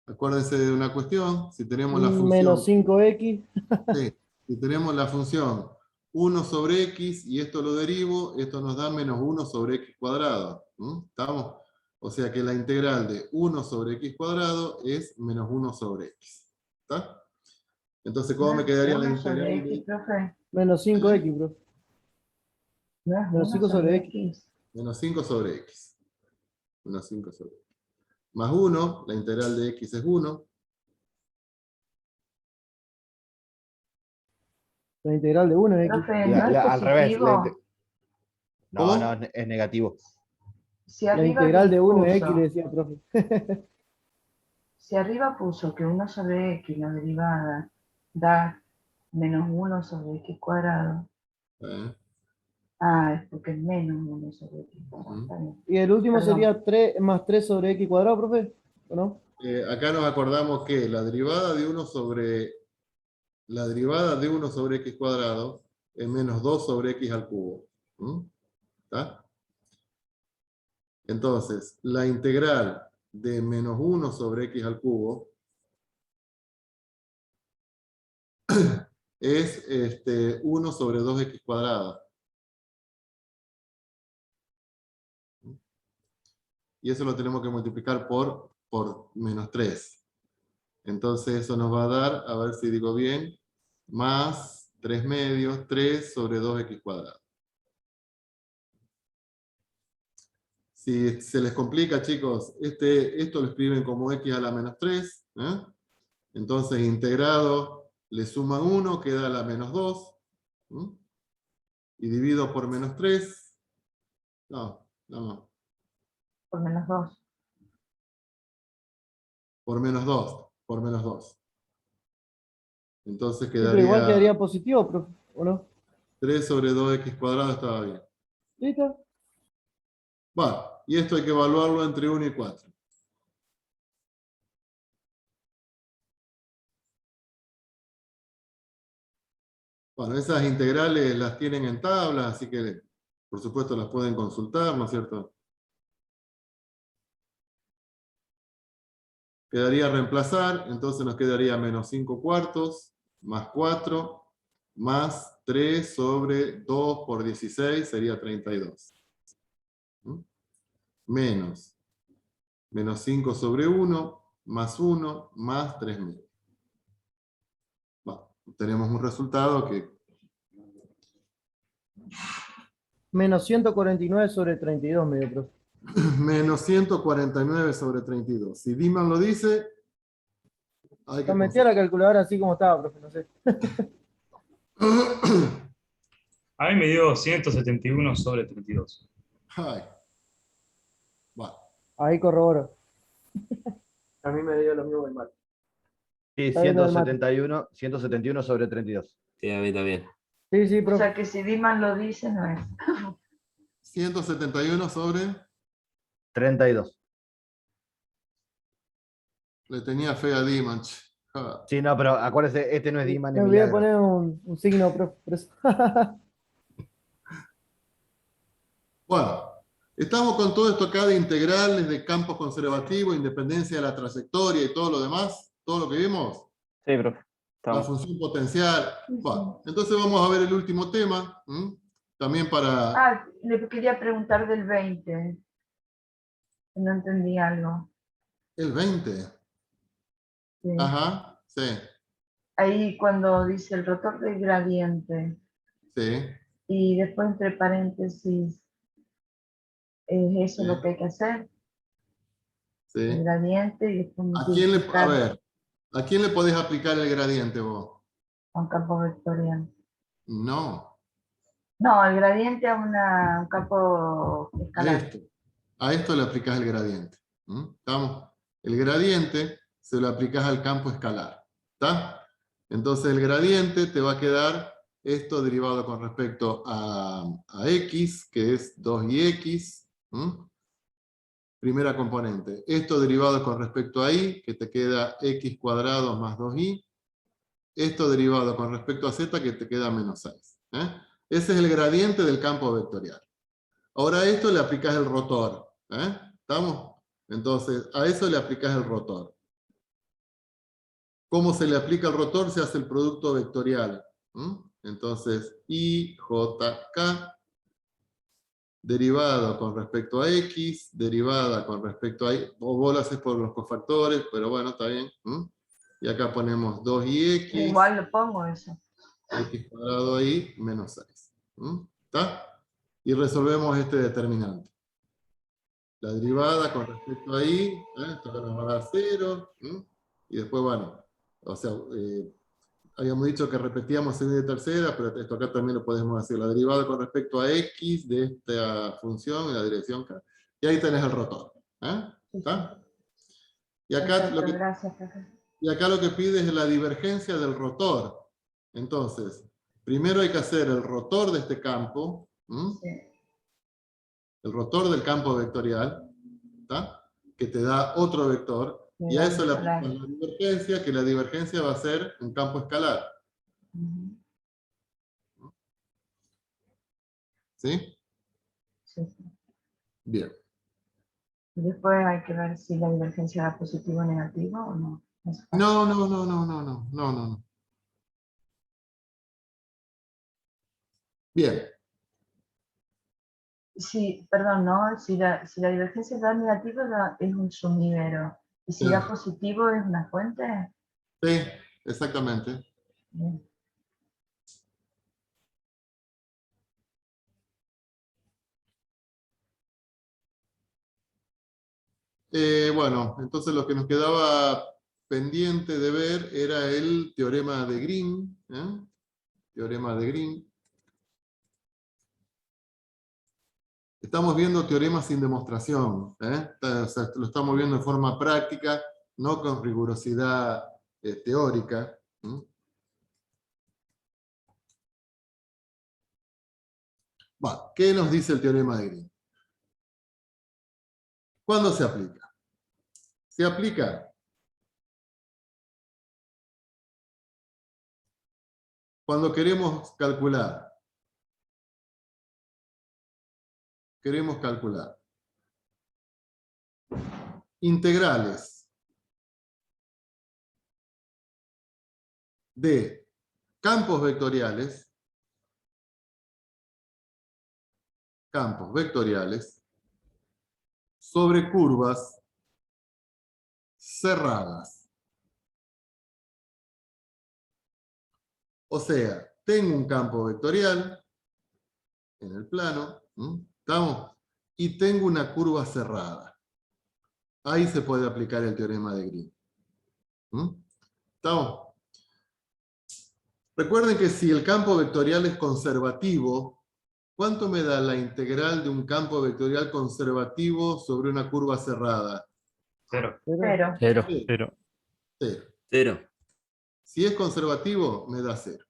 acuérdense de una cuestión, si tenemos la función... Menos 5x. Sí, si tenemos la función 1 sobre x y esto lo derivo, esto nos da menos 1 sobre x cuadrado. ¿Estamos? O sea que la integral de 1 sobre x cuadrado es menos 1 sobre x. ¿Está? Entonces, ¿cómo me quedaría la 1 sobre integral? x, profe. Menos 5x, profe. No es Menos 1 5 sobre x. Menos 5 sobre x. Menos 5 sobre x. Más 1, la integral de x es 1. La integral de 1 es x. Profe, ¿no es Al revés. positivo? No, no, es negativo. Si La arriba integral de 1 es puso, x, le decía, profe. si arriba puso que 1 sobre x, la derivada, da menos 1 sobre x cuadrado. Ah, es porque es menos 1 sobre x cuadrado. Está bien. Y el último Perdón. sería 3 más 3 sobre x cuadrado, profe. ¿O no? Acá nos acordamos que la derivada de 1 sobre x cuadrado es menos 2 sobre x al cubo. ¿Está? Entonces, la integral de menos 1 sobre x al cubo es 1 sobre 2x cuadrado. Y eso lo tenemos que multiplicar por menos 3. Entonces eso nos va a dar, a ver si digo bien, más 3 medios, 3 sobre 2x cuadrado. Si se les complica, chicos, esto lo escriben como x a la menos 3. Entonces integrado, le suman 1, queda la menos 2. Y divido por menos 3. No. Por menos 2. Por menos 2. Entonces Sí, pero igual quedaría quedaría positivo, profe. ¿O no? 3 sobre 2x cuadrado, estaba bien. ¿Listo? Bueno, y esto hay que evaluarlo entre 1 y 4. Bueno, esas integrales las tienen en tablas, así que por supuesto las pueden consultar, ¿no es cierto? Quedaría reemplazar, entonces nos quedaría menos 5 cuartos, más 4, más 3 sobre 2 por 16 sería 32. Menos 5 sobre 1, más 1, más 3 medio. Bueno, tenemos un resultado que... Menos 149 sobre 32, medio, profe. menos 149 sobre 32. Si Diman lo dice, hay que Yo metí a la calculadora así como estaba, profe, no sé. A mí me dio 171 sobre 32. Ay. Bueno, Ahí corroboro. A mí me dio lo mismo el mate. Sí, Está bien lo del mate. 171 sobre 32. Sí, a mí también. Sí, sí, O profe. sea que si Diman lo dice, no es. 171 sobre... 32. Le tenía fe a Diman. Ah. Sí, no, pero acuérdese, este no es Diman ni Me olvidé de Milagro. poner un signo, profe. Por eso. Bueno, estamos con todo esto acá de integrales, de campos conservativos, independencia de la trayectoria y todo lo demás, todo lo que vimos. Sí, profe. La Estamos. función potencial. Bueno, entonces vamos a ver el último tema. También para... Ah, le quería preguntar del 20. No entendí algo. El 20. Sí. Ajá, sí, Ahí cuando dice el rotor del gradiente sí, y después entre paréntesis, ¿es eso sí, lo que hay que hacer? El sí. gradiente y después ¿A quién le, a multiplicar ver, ¿a quién le podés aplicar el gradiente vos? a un campo vectorial. No, No, el gradiente a un campo a escalar. esto. A esto le aplicás el gradiente. ¿Estamos? El gradiente se lo aplicás al campo escalar. ¿Está? Entonces el gradiente te va a quedar esto derivado con respecto a x, que es 2ix. Primera componente. Esto derivado con respecto a y, que te queda x cuadrado más 2y. Esto derivado con respecto a z, que te queda menos 6. Ese es el gradiente del campo vectorial. Ahora a esto le aplicas el rotor. ¿Estamos? Entonces, a eso le aplicas el rotor. ¿Cómo se le aplica el rotor? Se hace el producto vectorial. Entonces, IJK derivado con respecto a X, derivada con respecto a Y, o vos lo haces por los cofactores, pero bueno, está bien. Y acá ponemos 2ix, Igual lo pongo eso. x cuadrado y menos 6. ¿Está? Y resolvemos este determinante. La derivada con respecto a y, esto acá nos va a dar 0, y después, bueno, o sea, habíamos dicho que repetíamos segunda y tercera, pero esto acá también lo podemos hacer. La derivada con respecto a x de esta función en la dirección K. Y ahí tenés el rotor. ¿Está? Y acá, Perfecto, gracias, profe. y acá lo que pide es la divergencia del rotor. Entonces, primero hay que hacer el rotor de este campo, Sí. el rotor del campo vectorial, ¿está? Que te da otro vector, y a eso le aplicas la divergencia, que la divergencia va a ser un campo escalar. ¿Sí? Sí, sí. Bien. Y después hay que ver si la divergencia da positivo o negativo o no. No, no, no, no, no, no, no, no. Bien. Sí, perdón, no, si la divergencia da negativo es un sumidero. Y si da positivo es una fuente. Sí, exactamente. Bien. Bueno, entonces lo que nos quedaba pendiente de ver era el teorema de Green. Teorema de Green. Estamos viendo teoremas sin demostración. O sea, lo estamos viendo en forma práctica, no con rigurosidad teórica. Bueno, ¿qué nos dice el teorema de Green? ¿Cuándo se aplica? Se aplica cuando queremos calcular. Queremos calcular integrales de campos vectoriales campos vectoriales sobre curvas cerradas. O sea, tengo un campo vectorial en el plano, ¿estamos? Y tengo una curva cerrada. Ahí se puede aplicar el teorema de Green. ¿Estamos? Recuerden que si el campo vectorial es conservativo, ¿cuánto me da la integral de un campo vectorial conservativo sobre una curva cerrada? 0. Cero. Cero. Sí. Cero. Cero. 0. Si es conservativo, me da 0.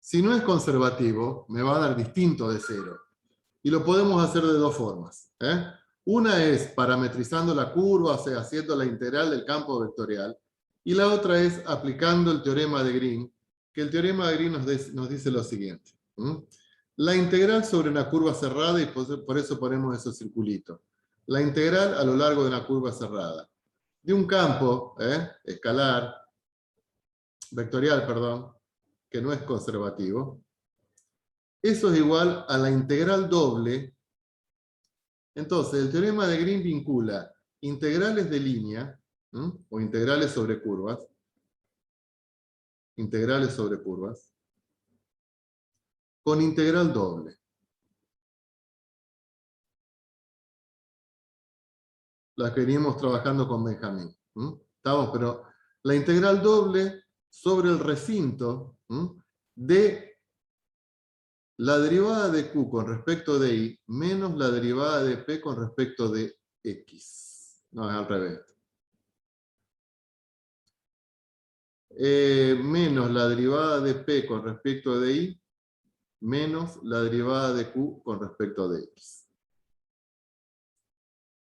Si no es conservativo, me va a dar distinto de 0. Y lo podemos hacer de dos formas. Una es parametrizando la curva, o sea, haciendo la integral del campo vectorial. Y la otra es aplicando el teorema de Green, que el teorema de Green nos dice lo siguiente. La integral sobre una curva cerrada, y por eso ponemos esos circulitos. La integral a lo largo de una curva cerrada. De un campo escalar, vectorial, perdón, que no es conservativo, eso es igual a la integral doble. Entonces, el teorema de Green vincula integrales de línea, o integrales sobre curvas, con integral doble. La que venimos trabajando con Benjamín. ¿Estamos? Pero la integral doble sobre el recinto de la derivada de Q con respecto de I menos la derivada de P con respecto de X. No, es al revés. Menos la derivada de P con respecto de I menos la derivada de Q con respecto de X.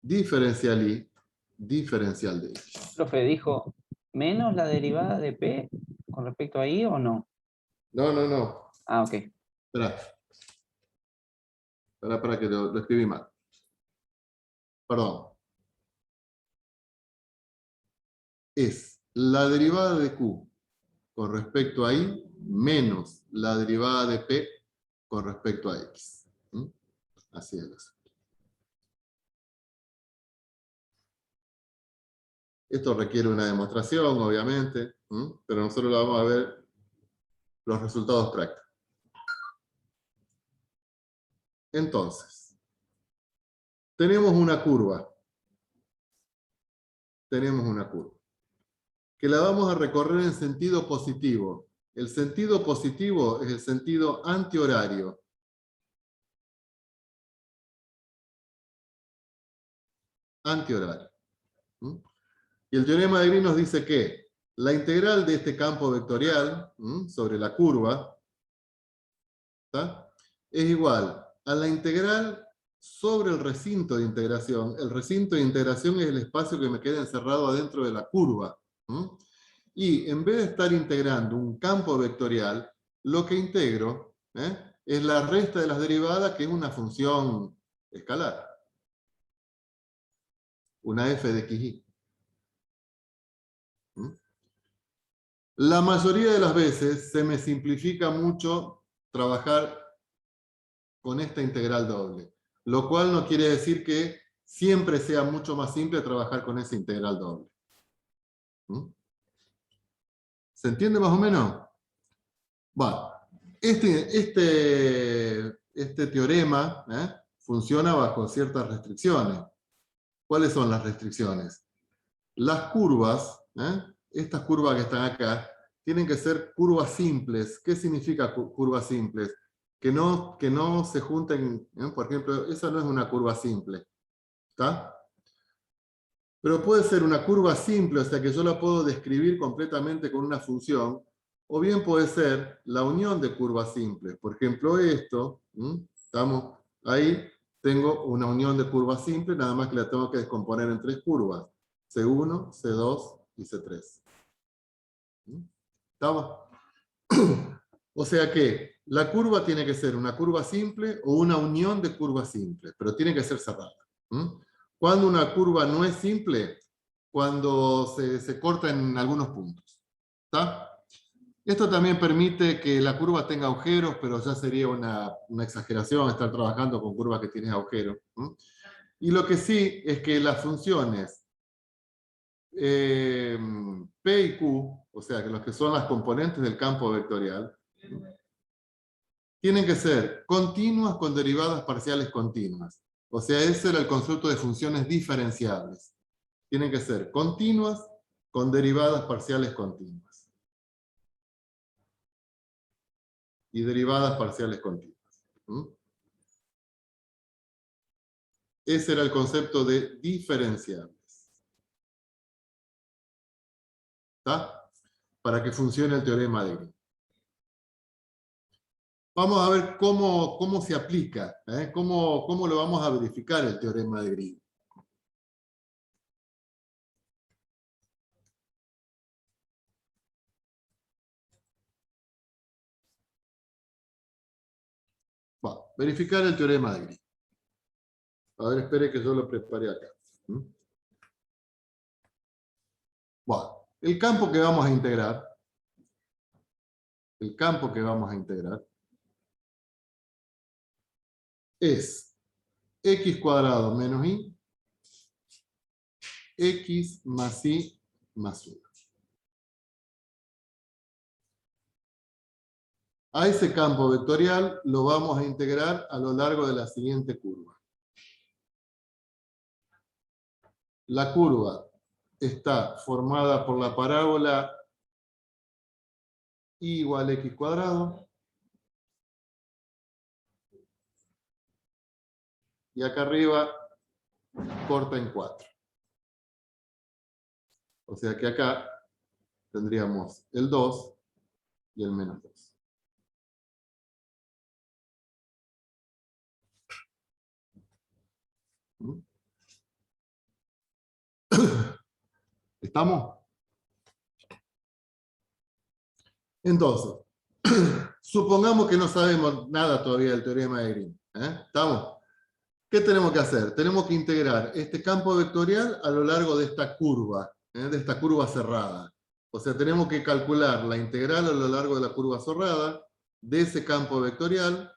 Diferencial I, diferencial de X. Profe, dijo menos la derivada de P con respecto a I o no. No. Ah, ok. Espera. Para que lo escribí mal. Perdón. Es la derivada de Q con respecto a I menos la derivada de P con respecto a X. Así es. Esto requiere una demostración, obviamente, pero nosotros vamos a ver los resultados prácticos. Entonces, tenemos una curva. Que la vamos a recorrer en sentido positivo. El sentido positivo es el sentido antihorario. Y el teorema de Green nos dice que la integral de este campo vectorial sobre la curva es igual a la integral sobre el recinto de integración. El recinto de integración es el espacio que me queda encerrado adentro de la curva. Y en vez de estar integrando un campo vectorial, lo que integro es la resta de las derivadas, que es una función escalar. Una f de xy. La mayoría de las veces se me simplifica mucho trabajar con esta integral doble, lo cual no quiere decir que siempre sea mucho más simple trabajar con esa integral doble. ¿Se entiende más o menos? Bueno, este teorema funciona bajo ciertas restricciones. ¿Cuáles son las restricciones? Las curvas, estas curvas que están acá, tienen que ser curvas simples. ¿Qué significa curvas simples? Que no se junten, por ejemplo, esa no es una curva simple. ¿Está? Pero puede ser una curva simple, o sea que yo la puedo describir completamente con una función, o bien puede ser la unión de curvas simples. Por ejemplo, esto, estamos ahí, tengo una unión de curvas simples, nada más que la tengo que descomponer en tres curvas. C1, C2 y C3. ¿Estamos? O sea que la curva tiene que ser una curva simple o una unión de curvas simples, pero tiene que ser cerrada. Cuando una curva no es simple, cuando se corta en algunos puntos. ¿Está? Esto también permite que la curva tenga agujeros, pero ya sería una exageración estar trabajando con curvas que tienen agujeros. Y lo que sí es que las funciones P y Q, o sea, que los que son las componentes del campo vectorial, tienen que ser continuas con derivadas parciales continuas. O sea, ese era el concepto de funciones diferenciables. Tienen que ser continuas con derivadas parciales continuas. Y derivadas parciales continuas. Ese era el concepto de diferenciables. ¿Está? Para que funcione el teorema de Green. Vamos a ver cómo se aplica, cómo lo vamos a verificar el teorema de Green. Verificar el teorema de Green. A ver, espere que yo lo prepare acá. Bueno, el campo que vamos a integrar, es x cuadrado menos y, x más y más 1. A ese campo vectorial lo vamos a integrar a lo largo de la siguiente curva. La curva está formada por la parábola y igual a x cuadrado. Y acá arriba corta en 4. O sea que acá tendríamos el 2 y el menos 2. ¿Estamos? Entonces, supongamos que no sabemos nada todavía del teorema de Green. ¿Estamos? ¿Qué tenemos que hacer? Tenemos que integrar este campo vectorial a lo largo de esta curva cerrada. O sea, tenemos que calcular la integral a lo largo de la curva cerrada de ese campo vectorial.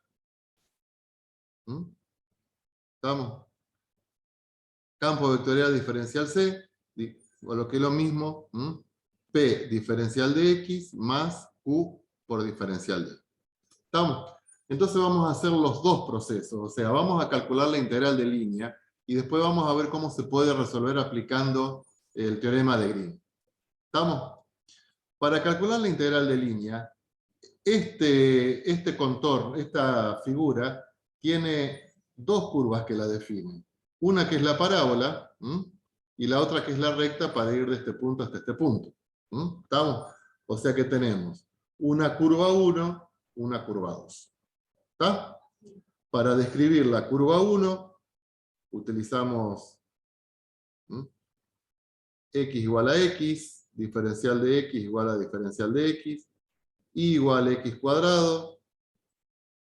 ¿Estamos? Campo vectorial diferencial C, o lo que es lo mismo, P diferencial de X más Q por diferencial de Y. ¿Estamos? Entonces vamos a hacer los dos procesos, o sea, vamos a calcular la integral de línea y después vamos a ver cómo se puede resolver aplicando el teorema de Green. ¿Estamos? Para calcular la integral de línea, este contorno, esta figura, tiene dos curvas que la definen. Una que es la parábola, y la otra que es la recta para ir de este punto hasta este punto. ¿Estamos? O sea que tenemos una curva 1, una curva 2. ¿Está? Para describir la curva 1, utilizamos x igual a x, diferencial de x igual a diferencial de x, y igual a x cuadrado,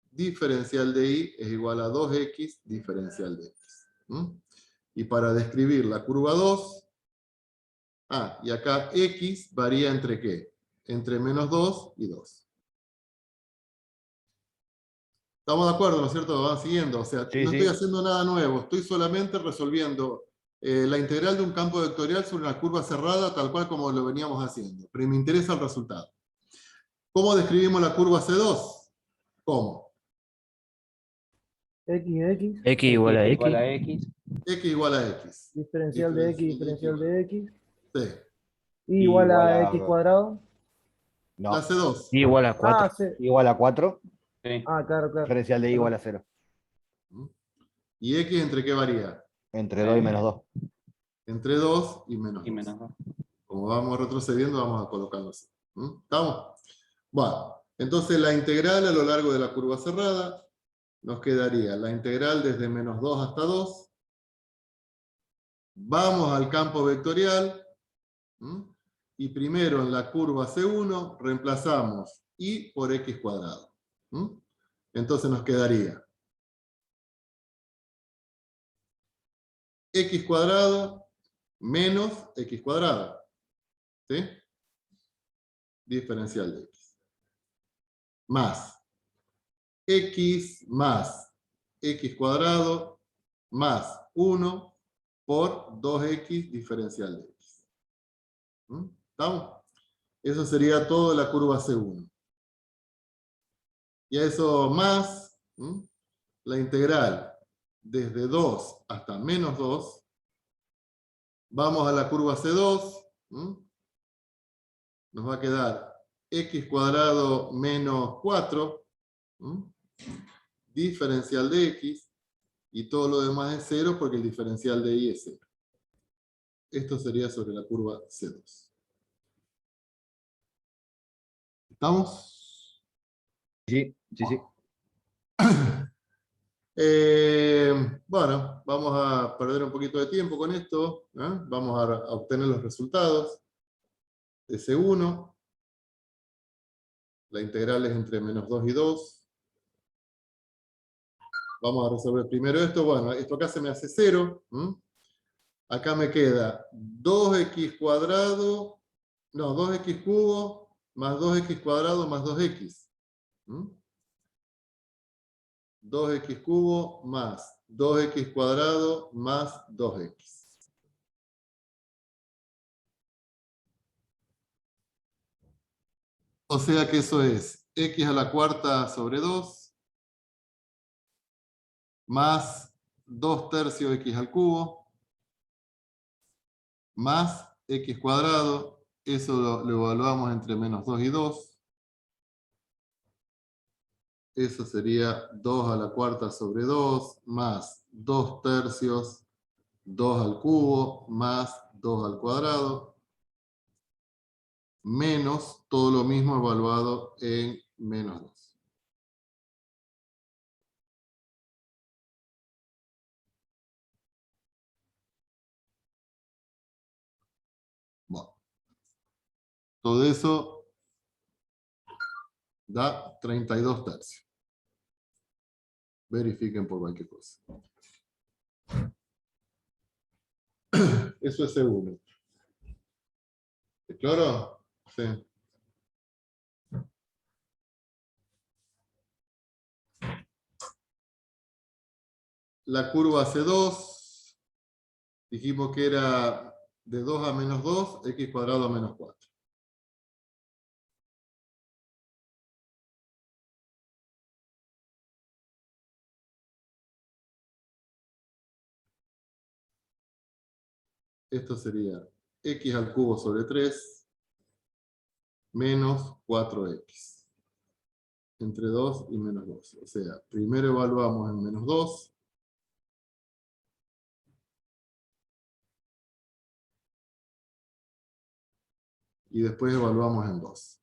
diferencial de y es igual a 2x diferencial de x. Y para describir la curva 2, y acá x varía entre ¿qué? Entre menos 2 y 2. ¿Estamos de acuerdo, no es cierto? Van siguiendo. O sea, Sí, no sí. estoy haciendo nada nuevo, estoy solamente resolviendo la integral de un campo vectorial sobre una curva cerrada, tal cual como lo veníamos haciendo. Pero me interesa el resultado. ¿Cómo describimos la curva C2? ¿Cómo? X. X igual a Igual a X. X. X igual a X. Diferencial de X, diferencial de X. Sí. Y igual a Igual a- X cuadrado. No, La C2. Y igual a 4. Ah, sí. igual a 4, Sí. Claro. diferencial de y igual a 0. ¿Y X entre qué varía? Entre 2 y menos 2. Entre 2 y menos 2. Y menos 2. Como vamos retrocediendo, vamos a colocarlo así. ¿Estamos? Bueno, entonces la integral a lo largo de la curva cerrada nos quedaría la integral desde menos 2 hasta 2. Vamos al campo vectorial. Y primero en la curva C1 reemplazamos y por x cuadrado. Entonces nos quedaría x cuadrado menos x cuadrado. ¿Sí? Diferencial de x. más x más x cuadrado más 1 por 2x diferencial de x. ¿Estamos? Eso sería todo la curva C1. Y a eso más la integral desde 2 hasta menos 2. Vamos a la curva C2. Nos va a quedar x cuadrado menos 4. Diferencial de x. Y todo lo demás es 0 porque el diferencial de y es 0. Esto sería sobre la curva C2. ¿Estamos? Sí, sí, sí. Bueno, vamos a perder un poquito de tiempo con esto. Vamos a obtener los resultados de C1. La integral es entre menos 2 y 2. Vamos a resolver primero esto. Bueno, esto acá se me hace 0. Acá me queda 2x cuadrado, no, 2x cubo más 2x cuadrado más 2x. 2x cubo más 2x cuadrado más 2x. O sea que eso es x a la cuarta sobre 2 más 2 tercios x al cubo más x cuadrado. Eso lo evaluamos entre menos 2 y 2. Eso sería 2 a la cuarta sobre 2 más 2 tercios 2 al cubo más 2 al cuadrado menos todo lo mismo evaluado en menos 2. Bueno, todo eso da 32 tercios. Verifiquen por cualquier cosa. Eso es C1. ¿Es claro? Sí. La curva C2, dijimos que era de 2 a menos 2, x cuadrado a menos 4. Esto sería x al cubo sobre 3 menos 4x. Entre 2 y menos 2. O sea, primero evaluamos en menos 2. Y después evaluamos en 2.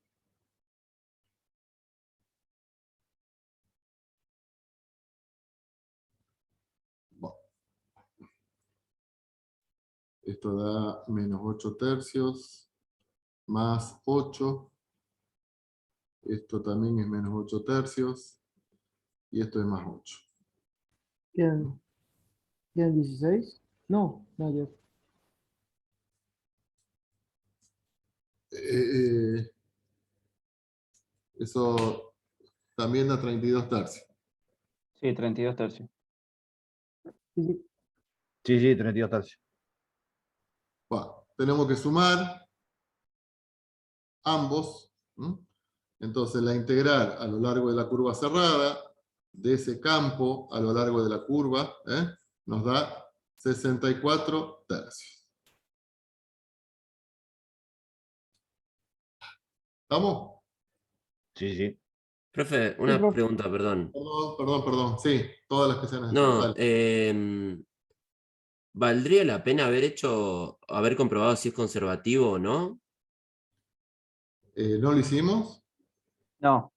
Bueno. Esto da menos 8 tercios más 8. Esto también es menos 8 tercios. Y esto es más 8. ¿Quedan 16? No, no, ya. Eso también da 32 tercios. Sí, 32 tercios. Sí, sí. Sí, sí, 32 tercios. Bueno, tenemos que sumar ambos. Entonces la integral a lo largo de la curva cerrada de ese campo a lo largo de la curva nos da 64 tercios. ¿Estamos? Sí, sí. Profe, una profe. pregunta, perdón. Perdón. Sí, todas las que sean necesarias. No, ¿valdría la pena haber comprobado si es conservativo o no? ¿No lo hicimos? No,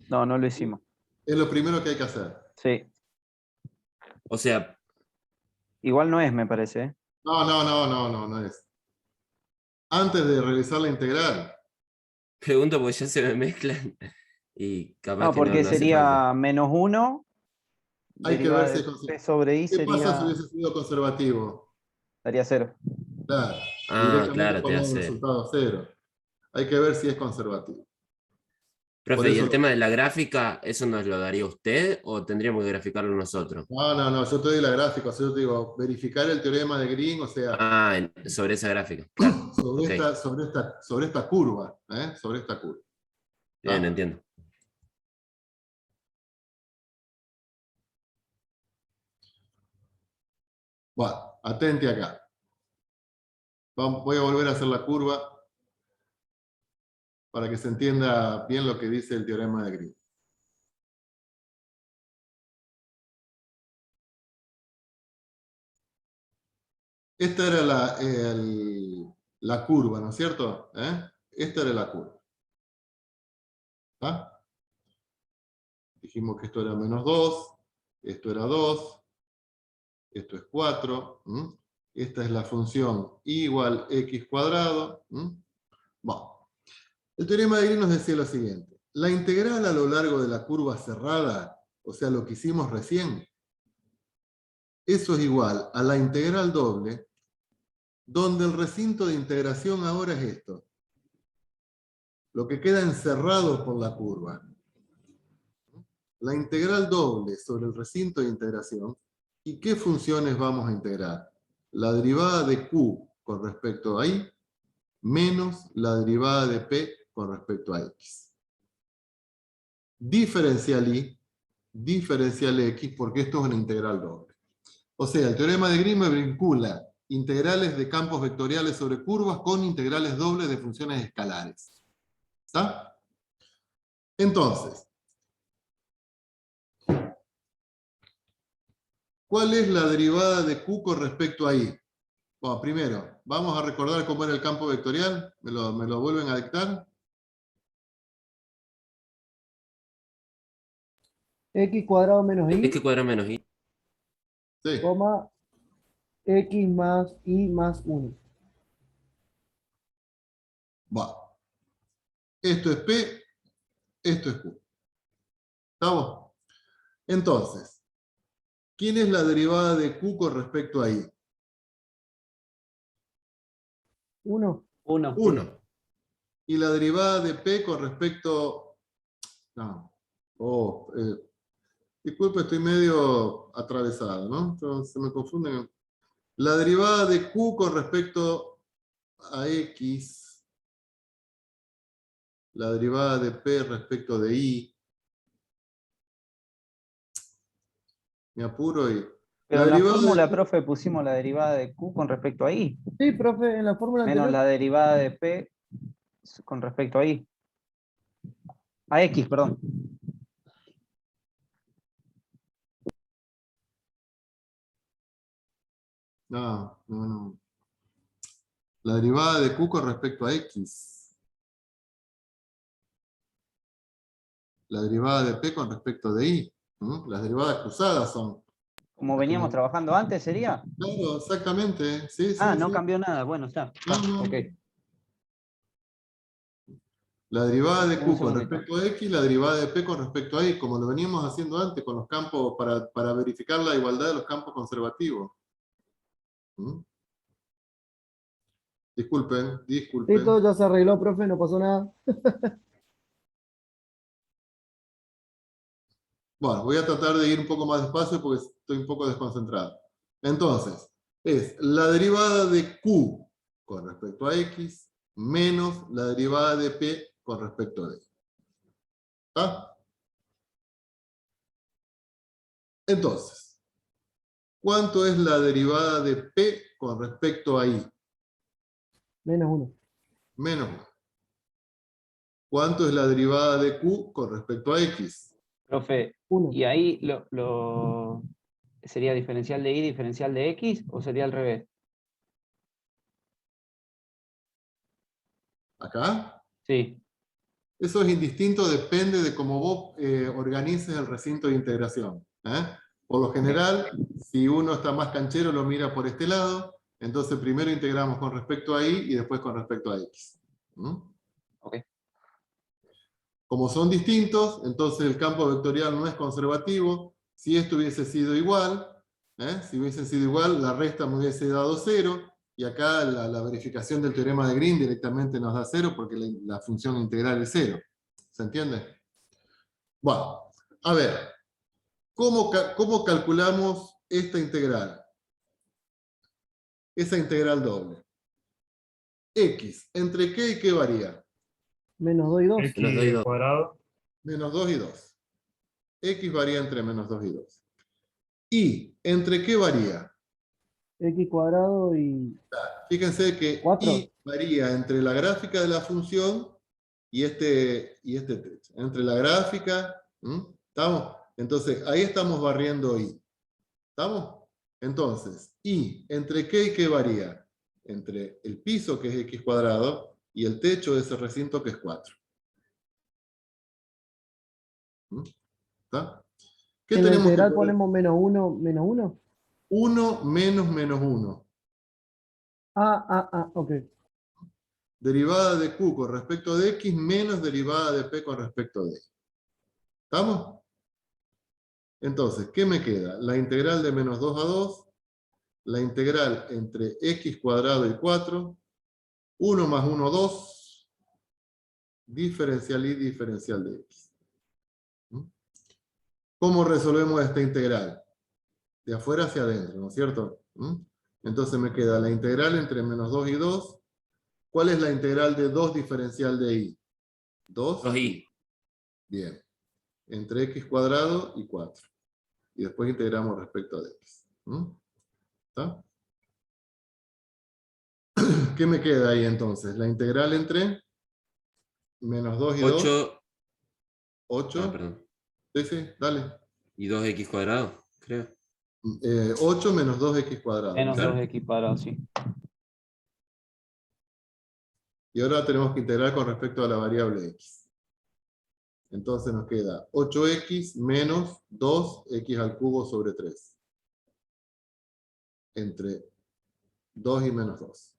no lo hicimos. Es lo primero que hay que hacer. Sí. O sea, Igual no es, me parece, ¿eh? No es. Antes de realizar la integral. pregunto porque ya se me mezclan y capaz No, que no porque hace falta. sería menos 1. Hay que ver si es P conservativo. sobre I ¿Qué pasa si sería, hubiese sido conservativo? daría 0. Claro, Ah, directamente claro, te ponemos el hace. resultado 0. Hay que ver si es conservativo. Profe, ¿y eso el tema de la gráfica, eso nos lo daría usted o tendríamos que graficarlo nosotros? no, yo te doy la gráfica, o sea, yo te digo, verificar el teorema de Green, o sea, Ah, sobre esa gráfica, claro. sobre, Ok. sobre esta curva, sobre esta curva. Bien, ¿Ah? entiendo. Bueno, atente acá. Voy a volver a hacer la curva para que se entienda bien lo que dice el teorema de Green. Esta era la curva, ¿no es cierto? Esta era la curva. ¿Está? Dijimos que esto era menos 2, esto era 2, esto es 4. Esta es la función y igual x cuadrado. Bueno, el teorema de Green nos decía lo siguiente. La integral a lo largo de la curva cerrada, o sea, lo que hicimos recién, eso es igual a la integral doble, donde el recinto de integración ahora es esto. Lo que queda encerrado por la curva. La integral doble sobre el recinto de integración. ¿Y qué funciones vamos a integrar? La derivada de Q con respecto a Y, menos la derivada de P con respecto a X. Diferencial Y, diferencial X, porque esto es una integral doble. O sea, el teorema de Green me vincula integrales de campos vectoriales sobre curvas con integrales dobles de funciones escalares. ¿Está? Entonces, ¿cuál es la derivada de Q con respecto a Y? Bueno, primero, vamos a recordar cómo era el campo vectorial. ¿Me lo vuelven a dictar? X cuadrado menos X Y, cuadrado menos Y. Sí. coma, X más Y más 1. Va. Esto es P, esto es Q. ¿Estamos? Entonces, ¿quién es la derivada de Q con respecto a Y? 1. 1. 1. Y la derivada de P con respecto... No. Disculpe, estoy medio atravesado, ¿no? Entonces se me confunden. La derivada de Q con respecto a X. La derivada de P respecto de Y. Me apuro y... Pero en la derivada fórmula, de Q... profe, pusimos la derivada de Q con respecto a Y, Sí, profe, en la fórmula menos anterior. la derivada de P con respecto a Y. A X, perdón. No. La derivada de Q con respecto a X. La derivada de P con respecto de Y. Las derivadas cruzadas son... Como veníamos trabajando antes, ¿sería? Claro, exactamente. Sí, Ah, sí, no sí. cambió nada. Bueno, está. No. Ok. La derivada de Un Q con segundito. respecto a X, la derivada de P con respecto a Y, como lo veníamos haciendo antes con los campos, para verificar la igualdad de los campos conservativos. Disculpen. Listo, ya se arregló, profe, no pasó nada. Bueno, voy a tratar de ir un poco más despacio porque estoy un poco desconcentrado. Entonces, es la derivada de Q con respecto a X menos la derivada de P con respecto a Y. ¿Está? Entonces, ¿cuánto es la derivada de P con respecto a Y? Menos 1. Menos 1. ¿Cuánto es la derivada de Q con respecto a X? Profe, 1. ¿y ahí sería diferencial de Y, diferencial de X, o sería al revés? ¿Acá? Sí. Eso es indistinto, depende de cómo vos organices el recinto de integración. Por lo general, si uno está más canchero, lo mira por este lado, entonces primero integramos con respecto a Y y después con respecto a X. Ok. Como son distintos, entonces el campo vectorial no es conservativo. Si esto hubiese sido igual, si hubiesen sido igual, la resta me hubiese dado 0, y acá la verificación del teorema de Green directamente nos da 0 porque la función integral es 0. O ¿Se entiende? Bueno, a ver, ¿cómo calculamos esta integral? Esa integral doble. X, ¿entre qué y qué varía? Menos 2 y 2. X Menos 2 y 2. cuadrado. Menos 2 y 2. X varía entre menos 2 y 2. ¿Y entre qué varía? X cuadrado y Fíjense que 4. Y varía entre la gráfica de la función y este techo. Entre la gráfica, ¿estamos? Entonces, ahí estamos barriendo Y. ¿Estamos? Entonces, ¿Y entre qué y qué varía? Entre el piso, que es X cuadrado, y el techo de ese recinto, que es 4. ¿Está? ¿Qué En la tenemos que integral poner? ponemos menos 1, menos 1. 1 menos menos 1. Ok. Derivada de Q con respecto de X menos derivada de P con respecto de Y. ¿Estamos? Entonces, ¿qué me queda? La integral de menos 2 a 2, la integral entre X cuadrado y 4, 1 más 1, 2, diferencial Y, diferencial de X. ¿Cómo resolvemos esta integral? De afuera hacia adentro, ¿no es cierto? Entonces me queda la integral entre menos 2 y 2. ¿Cuál es la integral de 2 diferencial de Y? 2. 2y. Bien. Entre X cuadrado y 4. Y después integramos respecto de X. ¿Está? ¿Qué me queda ahí entonces? La integral entre menos 2 y 2. 8. 8. Ah, perdón. Sí, sí, dale. Y 2x cuadrado, creo. 8 menos 2x cuadrado. Menos Claro. 2x cuadrado, sí. Y ahora tenemos que integrar con respecto a la variable x. Entonces nos queda 8x menos 2x al cubo sobre 3. Entre 2 y menos 2.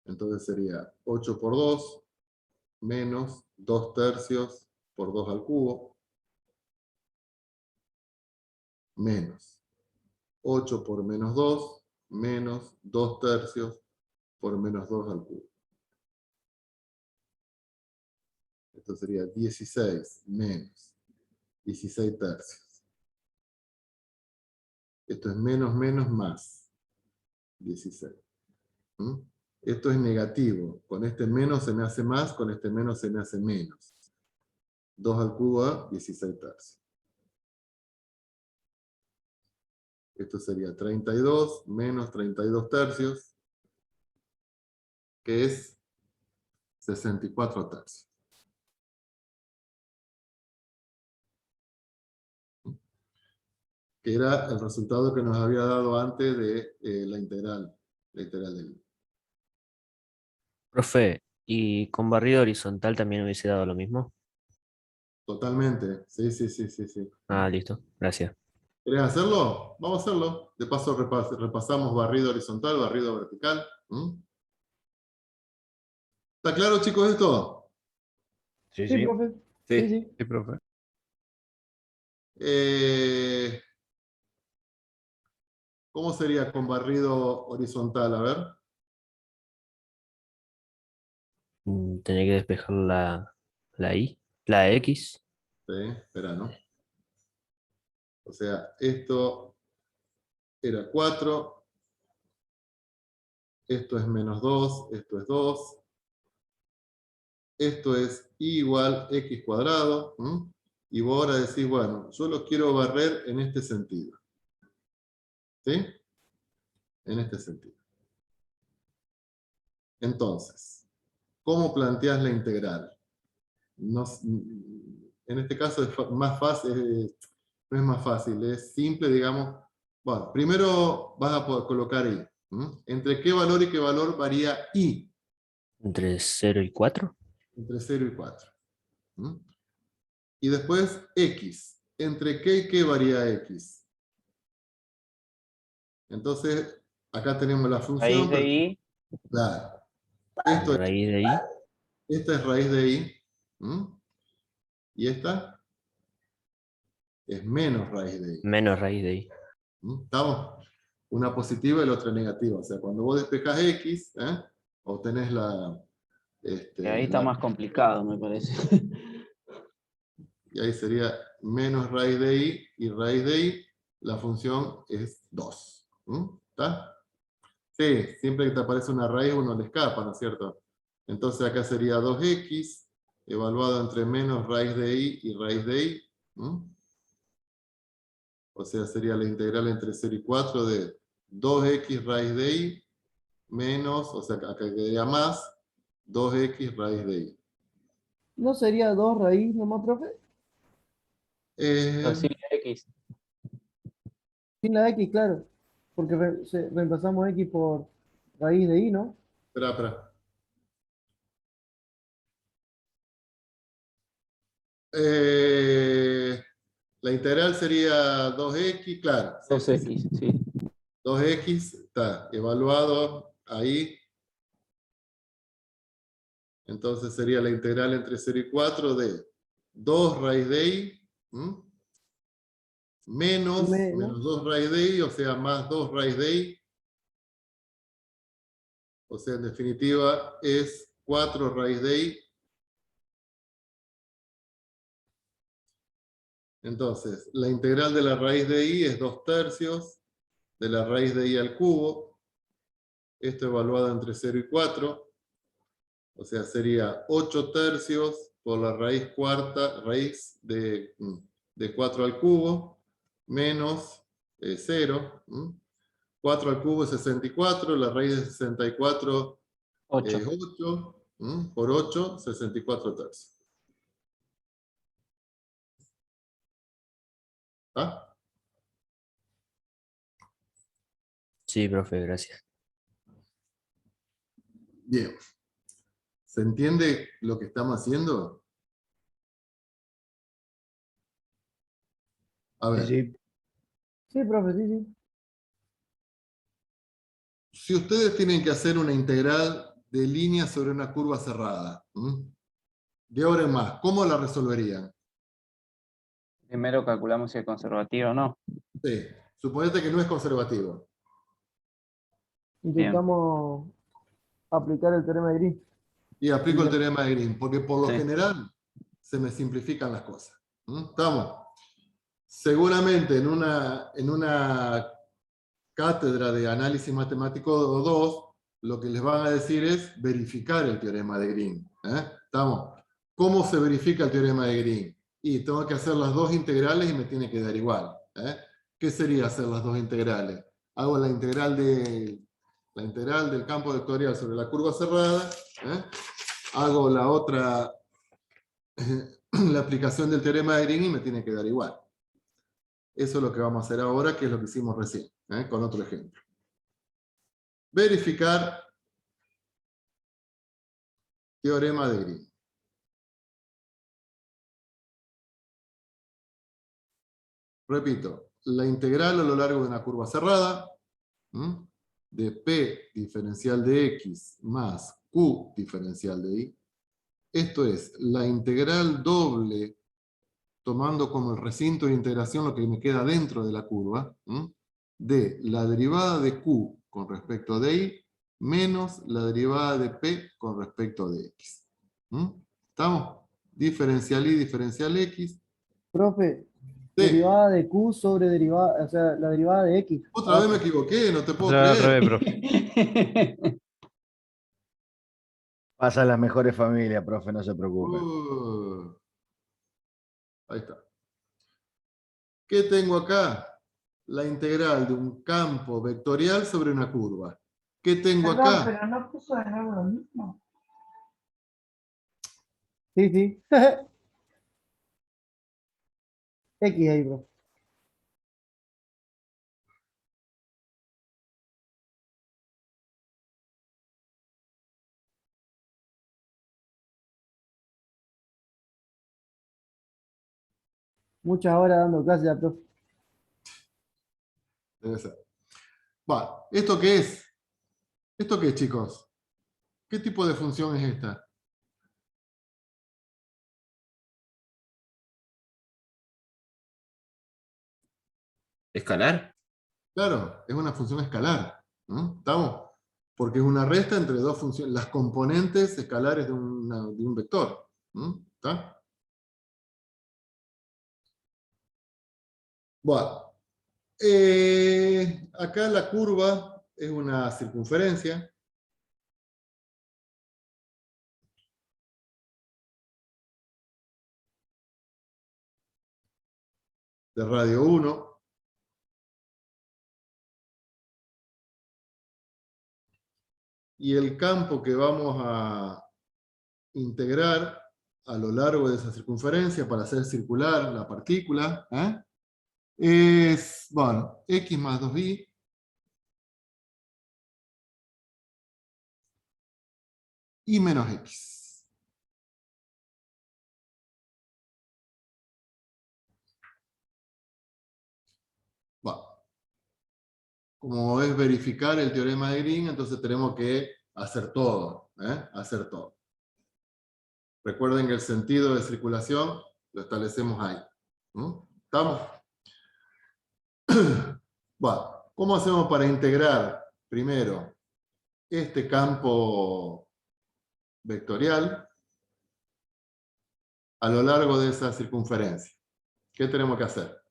Entonces sería 8 por 2 menos 2 tercios por 2 al cubo. Menos 8 por menos 2 menos 2 tercios por menos 2 al cubo. Esto sería 16 menos 16 tercios. Esto es menos menos más 16. Esto es negativo. Con este menos se me hace más, con este menos se me hace menos. 2 al cubo a 16 tercios. Esto sería 32 menos 32 tercios, que es 64 tercios. Que era el resultado que nos había dado antes de la integral de Y. Profe, ¿y con barrido horizontal también hubiese dado lo mismo? Totalmente. Sí, sí, sí, sí, sí. Ah, listo, gracias. ¿Querés hacerlo? Vamos a hacerlo. De paso repasamos barrido horizontal, barrido vertical. ¿Está claro, chicos, esto? Sí, Sí, sí. profe. Sí. Sí, sí. Sí, profe. ¿Cómo sería con barrido horizontal? A ver. Tenía que despejar la Y, la X. Sí, espera, ¿no? O sea, esto era 4. Esto es menos 2. Esto es 2. Esto es y igual x cuadrado. Y vos ahora decís, bueno, yo lo quiero barrer en este sentido. ¿Sí? En este sentido. Entonces, ¿cómo planteas la integral? En este caso es más fácil, no es más fácil, es simple, digamos. Bueno, primero vas a poder colocar y. ¿Entre qué valor y qué valor varía y? Entre 0 y 4. Entre 0 y 4. Y después x. ¿Entre qué y qué varía x? Entonces, acá tenemos la función. Raíz de Y. Claro. Esta es raíz de y. Y esta es menos raíz de y. Menos raíz de Y. ¿Estamos? Una positiva y la otra negativa. O sea, cuando vos despejás x, obtenés la Ahí está más complicado, me parece. Y ahí sería menos raíz de i, y raíz de i, la función es 2. ¿Está? Sí, siempre que te aparece una raíz uno le escapa, ¿no es cierto? Entonces acá sería 2x, evaluado entre menos raíz de i y raíz de i. O sea, sería la integral entre 0 y 4 de 2x raíz de i, menos, o sea, acá quedaría más, 2x raíz de i. ¿No sería 2 raíz nomás, profe? Eh, Sí, X. Sin la X, claro. Porque reemplazamos X por raíz de I, ¿no? espera. La integral sería 2x, claro. Sí, sí, sí. 2X, sí. 2x está evaluado ahí. Entonces sería la integral entre 0 y 4 de 2 raíz de i, menos 2 raíz de i, o sea, más 2 raíz de i. O sea, en definitiva, es 4 raíz de i. Entonces, la integral de la raíz de i es 2/3 de la raíz de i al cubo. Esto evaluado entre 0 y 4. O sea, sería 8/3 por la raíz cuarta, raíz de 4 al cubo, menos 0. 4 al cubo es 64, la raíz de 64 8. es 8. Por 8, 64/3. ¿Está? Sí, profe, gracias. Bien. ¿Se entiende lo que estamos haciendo? A ver, Sí. Sí, profe, sí, sí. si ustedes tienen que hacer una integral de línea sobre una curva cerrada, de ahora en más, ¿cómo la resolverían? Primero calculamos si es conservativo o no. Sí, suponete que no es conservativo. Intentamos aplicar el teorema de Green. Y aplico el teorema de Green, porque por lo Sí. general se me simplifican las cosas. ¿Estamos? Seguramente en una cátedra de análisis matemático 2, lo que les van a decir es verificar el teorema de Green. ¿Estamos? ¿Cómo se verifica el teorema de Green? Y tengo que hacer las dos integrales y me tiene que dar igual. ¿Qué sería hacer las dos integrales? Hago la integral del campo vectorial sobre la curva cerrada. Hago la otra, la aplicación del teorema de Green y me tiene que dar igual. Eso es lo que vamos a hacer ahora, que es lo que hicimos recién, con otro ejemplo. Verificar teorema de Green. Repito, la integral a lo largo de una curva cerrada, de P diferencial de X más Q diferencial de Y. Esto es la integral doble, tomando como el recinto de integración lo que me queda dentro de la curva, de la derivada de Q con respecto de Y, menos la derivada de P con respecto de X. ¿Estamos? Diferencial Y, diferencial X. Profe, Sí. derivada de Q sobre derivada, o sea, la derivada de X. Otra vez me equivoqué, no te puedo Otra vez al creer. revés, profe. Pasa en las mejores familias, profe, no se preocupe. Ahí está. ¿Qué tengo acá? La integral de un campo vectorial sobre una curva. ¿Qué tengo Perdón, acá? pero no puso de nuevo lo mismo. Sí, sí. X ahí, profe. Muchas horas dando clases ya, profe. Debe ser. Va, ¿esto qué es? ¿Esto qué es, chicos? ¿Qué tipo de función es esta? ¿Escalar? Claro, es una función escalar. ¿Estamos? porque es una resta entre dos funciones, las componentes escalares de un vector. ¿Está? Bueno, acá la curva es una circunferencia. De radio 1. Y el campo que vamos a integrar a lo largo de esa circunferencia para hacer circular la partícula, es, bueno, x más 2y y menos x. Bueno, como es verificar el teorema de Green, entonces tenemos que hacer todo, hacer todo. Recuerden que el sentido de circulación lo establecemos ahí. ¿Estamos? Bueno, ¿cómo hacemos para integrar primero este campo vectorial a lo largo de esa circunferencia? ¿Qué tenemos que hacer?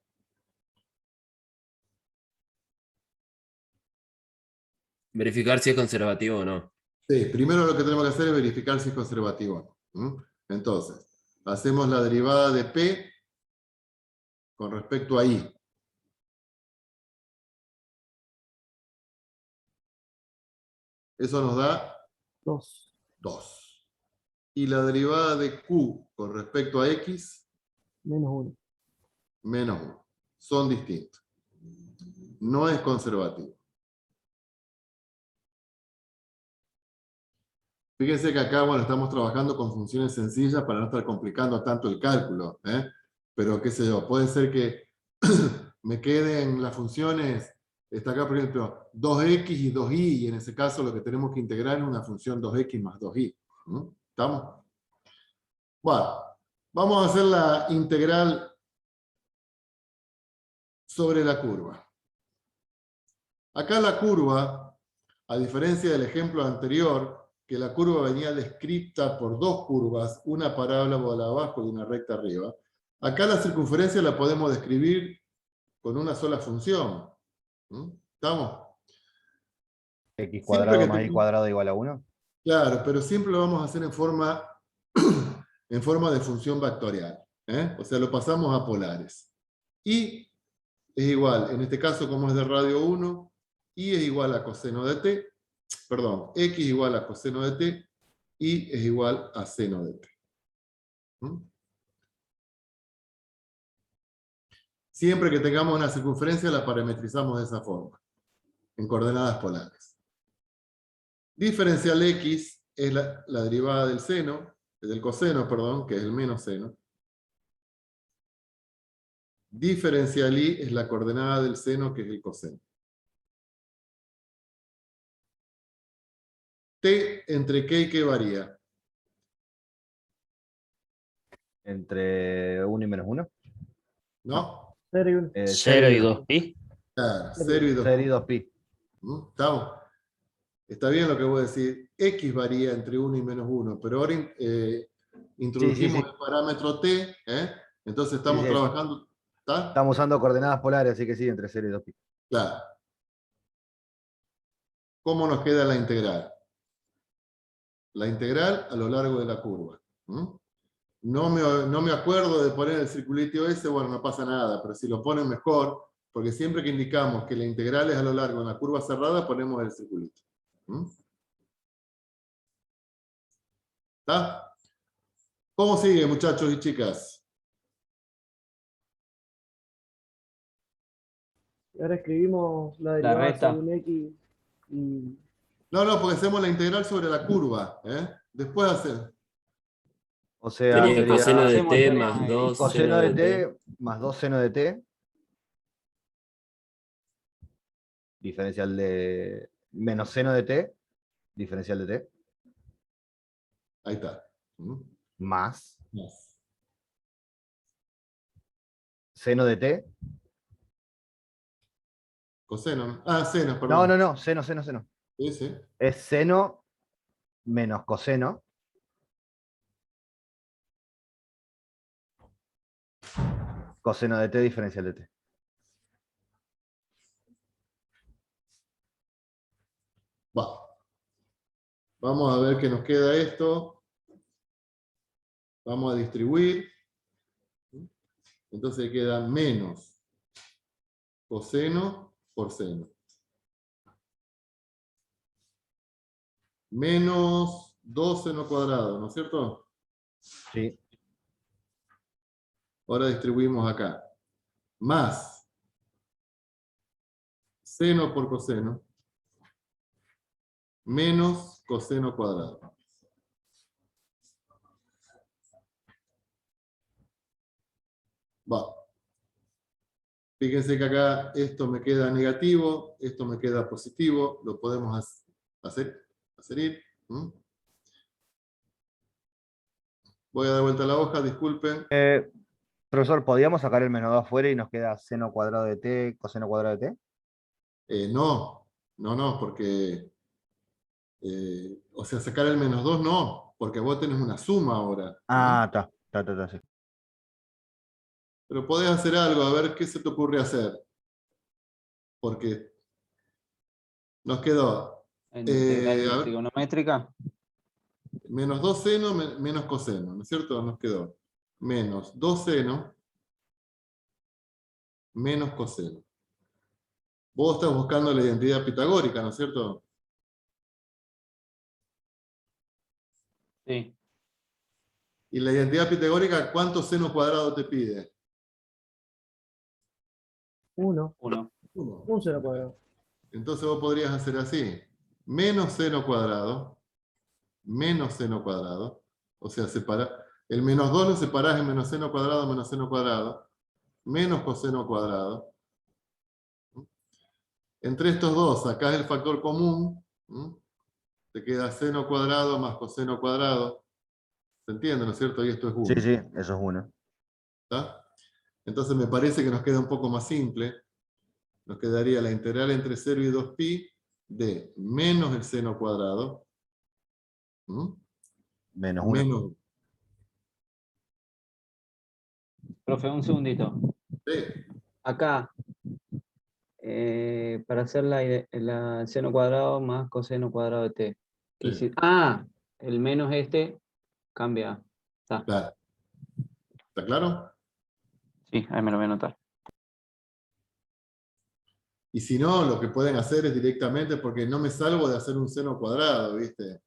Verificar si es conservativo o no. Sí, primero lo que tenemos que hacer es verificar si es conservativo o no. Entonces, hacemos la derivada de P con respecto a I. Eso nos da 2. Y la derivada de Q con respecto a X, -1. menos 1. Son distintos. No es conservativo. Fíjense que acá, bueno, estamos trabajando con funciones sencillas para no estar complicando tanto el cálculo. Pero qué sé yo, puede ser que me queden las funciones, está acá por ejemplo 2x y 2y, y en ese caso lo que tenemos que integrar es una función 2x más 2y. ¿Estamos? Bueno, vamos a hacer la integral sobre la curva. Acá la curva, a diferencia del ejemplo anterior, que la curva venía descrita por dos curvas, una parábola abajo y una recta arriba, acá la circunferencia la podemos describir con una sola función. ¿Estamos? X cuadrado más Y cuadrado igual a 1. Claro, pero siempre lo vamos a hacer en forma de función vectorial. O sea, lo pasamos a polares. Y es igual, en este caso como es de radio 1, y es igual a coseno de t, perdón, x igual a coseno de t, y es igual a seno de t. Siempre que tengamos una circunferencia la parametrizamos de esa forma, en coordenadas polares. Diferencial x es la derivada del seno, del coseno, perdón, que es el menos seno. Diferencial y es la coordenada del seno, que es el coseno. T entre qué y qué varía. Entre 1 y menos 1. ¿No? 0 y 1. 0 y 2pi. Claro, 0 y 2. 0 y 2pi. ¿Estamos? Está bien lo que voy a decir. X varía entre 1 y menos 1, pero ahora introducimos el parámetro T, entonces estamos trabajando. ¿Está? Estamos usando coordenadas polares, así que sí, entre 0 y 2pi. Claro. ¿Cómo nos queda la integral? La integral a lo largo de la curva. No me acuerdo de poner el circulito ese, bueno, no pasa nada, pero si lo ponen mejor, porque siempre que indicamos que la integral es a lo largo de una curva cerrada, ponemos el circulito. ¿Está? ¿Cómo sigue, muchachos y chicas? Ahora escribimos la derivada resta. según X y... No, porque hacemos la integral sobre la curva. Después hacer. O sea, Sería sería coseno de hacemos t el más teorema 2 coseno de t más 2 seno de t. Diferencial de menos seno de t. Diferencial de t. Ahí está. Más Más. seno de t. Coseno. Ah, seno, perdón. No, seno. Sí, sí. Es seno menos coseno. Coseno de t diferencial de t. Va. Vamos a ver qué nos queda esto. Vamos a distribuir. Entonces queda menos coseno por seno. Menos 2 seno cuadrado, ¿no es cierto? Sí. Ahora distribuimos acá. Más seno por coseno. Menos coseno cuadrado. Va. Fíjense que acá esto me queda negativo, esto me queda positivo, lo podemos hacer ir. ¿Mm? Voy a dar vuelta a la hoja, disculpen. Profesor, ¿podríamos sacar el menos 2 afuera y nos queda seno cuadrado de t, coseno cuadrado de t? No, porque, o sea, sacar el menos 2 no, porque vos tenés una suma ahora. Ah, está, sí. Pero podés hacer algo, a ver qué se te ocurre hacer. Porque nos quedó Integral a ver, trigonométrica. menos 2 seno menos coseno, ¿no es cierto? Nos quedó menos 2 seno menos coseno. Vos estás buscando la identidad pitagórica, ¿no es cierto? Sí. Y la identidad pitagórica, ¿cuánto seno cuadrado te pide? 1. 1. 1. Un seno cuadrado. Entonces vos podrías hacer así. Menos seno cuadrado, menos seno cuadrado. O sea, el menos 2 lo separás en menos seno cuadrado, menos coseno cuadrado. Entre estos dos sacás el factor común. Te queda seno cuadrado más coseno cuadrado. ¿Se entiende, no es cierto? Y esto es 1. Sí, eso es 1. ¿Está? Entonces me parece que nos queda un poco más simple. Nos quedaría la integral entre 0 y 2pi de menos el seno cuadrado. Menos 1. Menos. Profe, un segundito. Sí, Acá, para hacer la seno cuadrado más coseno cuadrado de t. sí, El menos este cambia. Está. claro. ¿Está claro? Sí, ahí me lo voy a anotar. Y si no, lo que pueden hacer es directamente, porque no me salvo de hacer un seno cuadrado, ¿viste?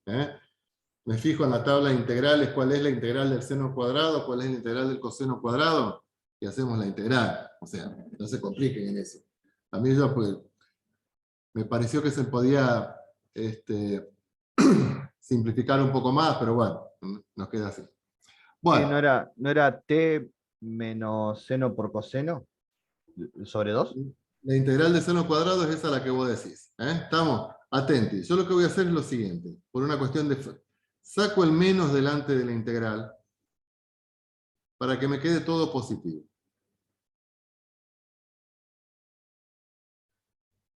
Me fijo en la tabla de integrales, cuál es la integral del seno cuadrado, cuál es la integral del coseno cuadrado, y hacemos la integral. O sea, no se compliquen en eso. A mí pues, me pareció que se podía simplificar un poco más, pero bueno, nos queda así. Sí, Bueno, ¿no era t menos seno por coseno sobre 2? la integral de seno cuadrado es esa la que vos decís. ¿Estamos? Atentos. Yo lo que voy a hacer es lo siguiente. Por una cuestión de... Saco el menos delante de la integral para que me quede todo positivo.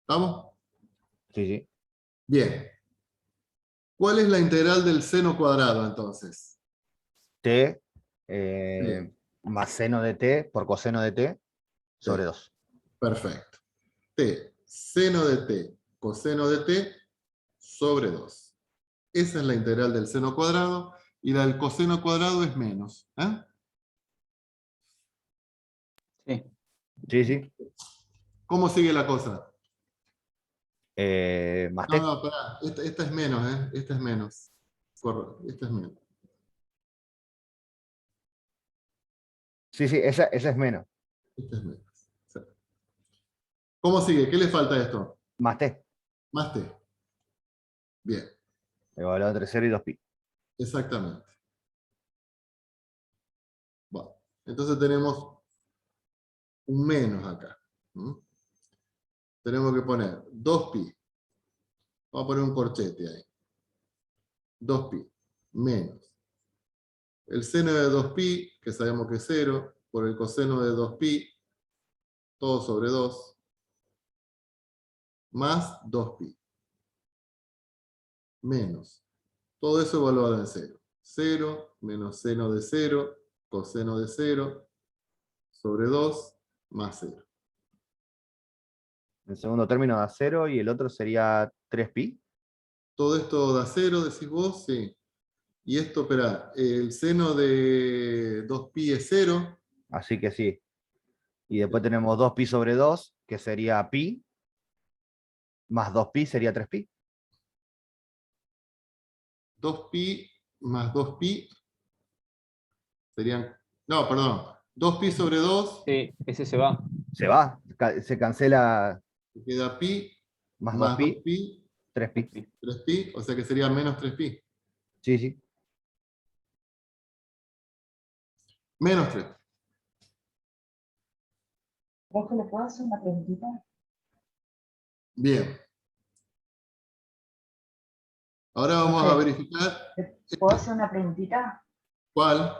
¿Estamos? Sí. Bien. ¿Cuál es la integral del seno cuadrado entonces? T Bien. más seno de t por coseno de t sobre Sí. 2. Perfecto. T, seno de t, coseno de t sobre 2. Esa es la integral del seno cuadrado, y la del coseno cuadrado es menos. Sí. Sí. ¿Cómo sigue la cosa? Más t. No, pará. Esta es menos, Esta es menos. Esta es menos. Sí, esa es menos. Esta es menos. Sí. ¿Cómo sigue? ¿Qué le falta a esto? Más t. Más t. Bien, Evaluado entre 0 y 2pi. exactamente. Bueno, entonces tenemos un menos acá. Tenemos que poner 2pi. Vamos a poner un corchete ahí. 2pi menos el seno de 2pi, que sabemos que es 0, por el coseno de 2pi, todo sobre 2, más 2pi. menos. Todo eso evaluado en 0. 0 menos seno de 0, coseno de 0, sobre 2, más 0. El segundo término da 0 y el otro sería 3pi. Todo esto da 0, decís vos, sí. Y esto, espera, el seno de 2pi es 0. Así que sí. Y después tenemos 2pi sobre 2, que sería pi, más 2pi sería 3pi. 2pi más 2pi serían... No, perdón. 2pi sobre 2 Sí, ese se va. Se va, se cancela queda pi más más 2pi, 2pi, 3pi. 3pi, o sea que sería menos 3pi. Sí, sí. Menos 3. Profe, ¿le puedo hacer una preguntita? Bien. Ahora vamos a verificar ¿Le puedo hacer una preguntita? cuál.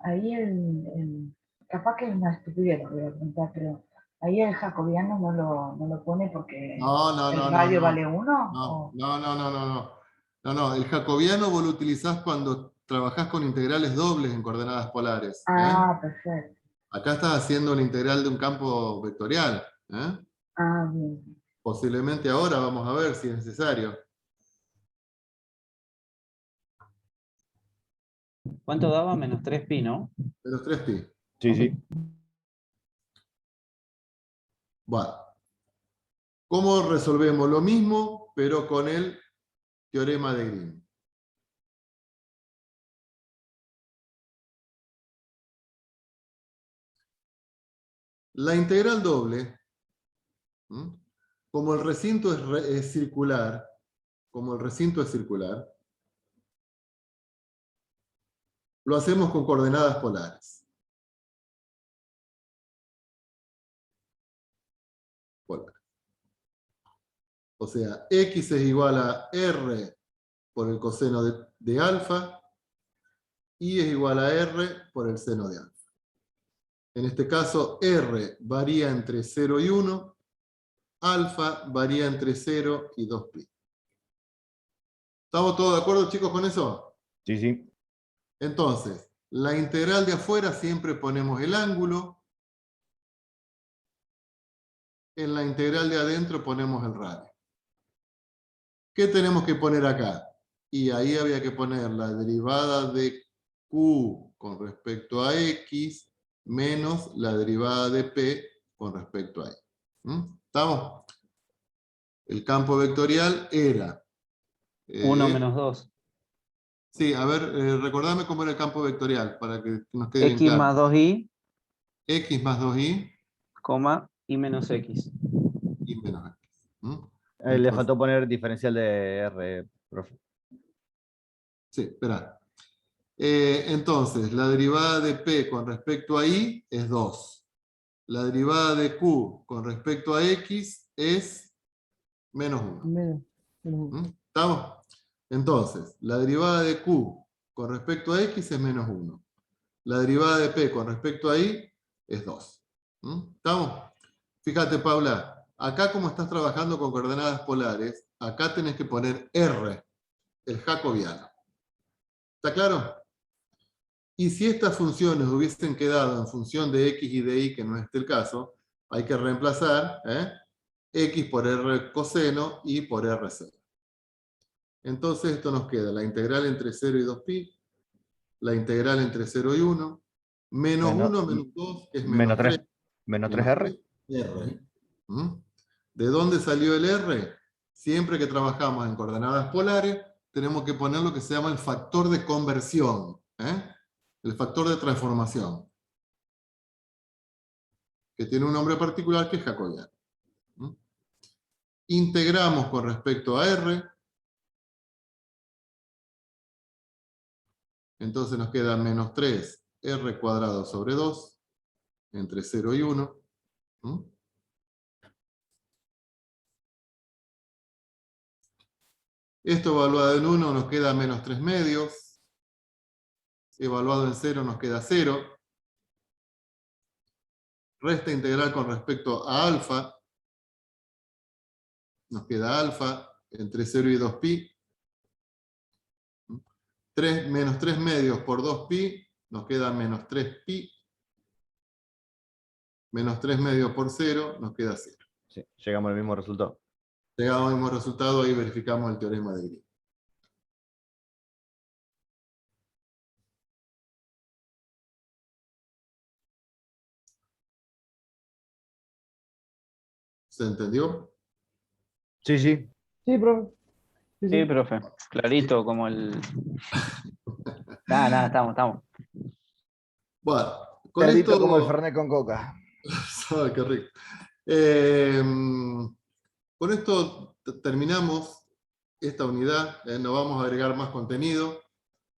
Ahí capaz que es una estupidez lo que voy a preguntar, pero ahí el jacobiano no lo pone porque No, el no, radio no. vale 1. No, no. No, el jacobiano vos lo utilizás cuando trabajás con integrales dobles en coordenadas polares. Ah, perfecto. Acá estás haciendo una integral de un campo vectorial. Ah, bien. Posiblemente ahora vamos a ver si es necesario. ¿Cuánto daba? Menos 3pi, ¿no? Menos 3pi. Sí, sí. Bueno. ¿Cómo resolvemos lo mismo, pero con el teorema de Green? La integral doble, como el recinto es circular, lo hacemos con coordenadas polares. O sea, x es igual a r por el coseno de alfa, y es igual a r por el seno de alfa. En este caso, r varía entre 0 y 1, alfa varía entre 0 y 2pi. ¿Estamos todos de acuerdo, chicos, con eso? Sí, sí. Entonces, la integral de afuera siempre ponemos el ángulo. En la integral de adentro ponemos el radio. ¿Qué tenemos que poner acá? Y ahí había que poner la derivada de q con respecto a x menos la derivada de p con respecto a y. ¿Estamos? El campo vectorial era... 1 menos 2. Sí, a ver, recordame cómo era el campo vectorial, para que nos quede bien X claro. más 2y, X más 2y coma, y menos x. y menos x. Le Entonces, faltó poner diferencial de R, profe. sí, espera. Entonces, la derivada de p con respecto a y es 2. La derivada de q con respecto a x es menos 1. Menos. ¿Estamos? Entonces, la derivada de q con respecto a x es menos 1. La derivada de p con respecto a y es 2. ¿Estamos? Fíjate, Paula, acá como estás trabajando con coordenadas polares, acá tenés que poner r, el jacobiano. ¿Está claro? Y si estas funciones hubiesen quedado en función de x y de y, que no es el caso, hay que reemplazar x por r coseno y por r cero. Entonces esto nos queda la integral entre 0 y 2pi, la integral entre 0 y 1, menos 1 menos 2, que es menos 3. Menos 3R. R. ¿De dónde salió el R? Siempre que trabajamos en coordenadas polares, tenemos que poner lo que se llama el factor de conversión. El factor de transformación, que tiene un nombre particular que es jacobiano. Integramos con respecto a R, entonces nos queda menos 3 R cuadrado sobre 2, entre 0 y 1. Esto evaluado en 1 nos queda menos 3 medios, evaluado en 0 nos queda 0. Resta integral con respecto a alfa, nos queda alfa, entre 0 y 2pi. Menos 3 medios por 2pi, nos queda menos 3pi. Menos 3 medios por 0, nos queda 0. Sí, llegamos al mismo resultado. Llegamos al mismo resultado, ahí verificamos el teorema de Green. ¿Se entendió? Sí, sí. Sí, profe. Sí, Sí, sí. profe. Clarito como el. Nada, estamos. Bueno, con Clarito esto... como el Fernet con coca. Ay, qué rico. Con esto terminamos esta unidad, no vamos a agregar más contenido,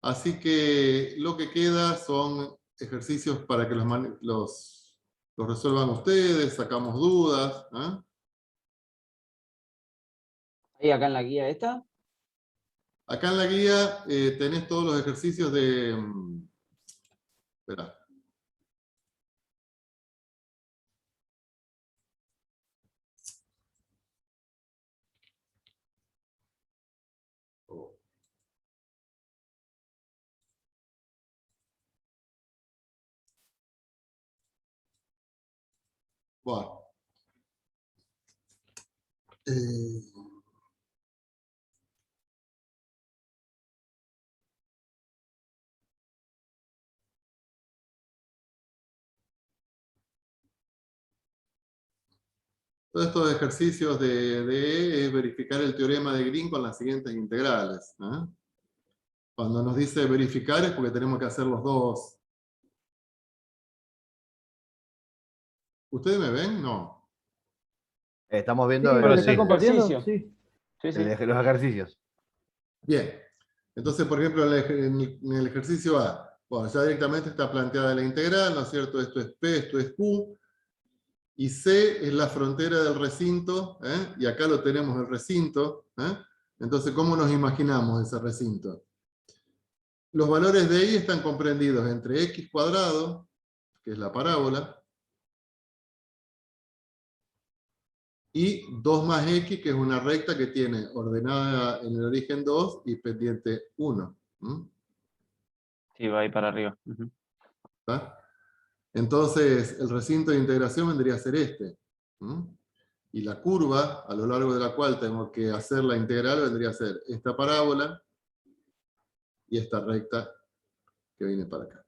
así que lo que queda son ejercicios para que los resuelvan ustedes, sacamos dudas. ¿Eh? Ahí acá en la guía esta. Acá en la guía tenés todos los ejercicios de... espera. Bueno. Todos estos ejercicios de es verificar el teorema de Green con las siguientes integrales. ¿Eh? Cuando nos dice verificar es porque tenemos que hacer los dos. ¿Ustedes me ven? No. Estamos Sí, viendo lo que el- está compartiendo. ejercicio. Sí. Sí. los ejercicios. Bien. Entonces, por ejemplo, en el ejercicio A, bueno, ya directamente está planteada la integral, ¿no es cierto? Esto es P, esto es Q. Y C es la frontera del recinto, ¿eh? Y acá lo tenemos el recinto. ¿Eh? Entonces, ¿cómo nos imaginamos ese recinto? Los valores de I están comprendidos entre x cuadrado, que es la parábola, y 2 más x, que es una recta que tiene ordenada en el origen 2 y pendiente 1. Sí, va ahí para arriba. Ujú. ¿Está? Entonces, el recinto de integración vendría a ser este. Y la curva, a lo largo de la cual tengo que hacer la integral, vendría a ser esta parábola y esta recta que viene para acá.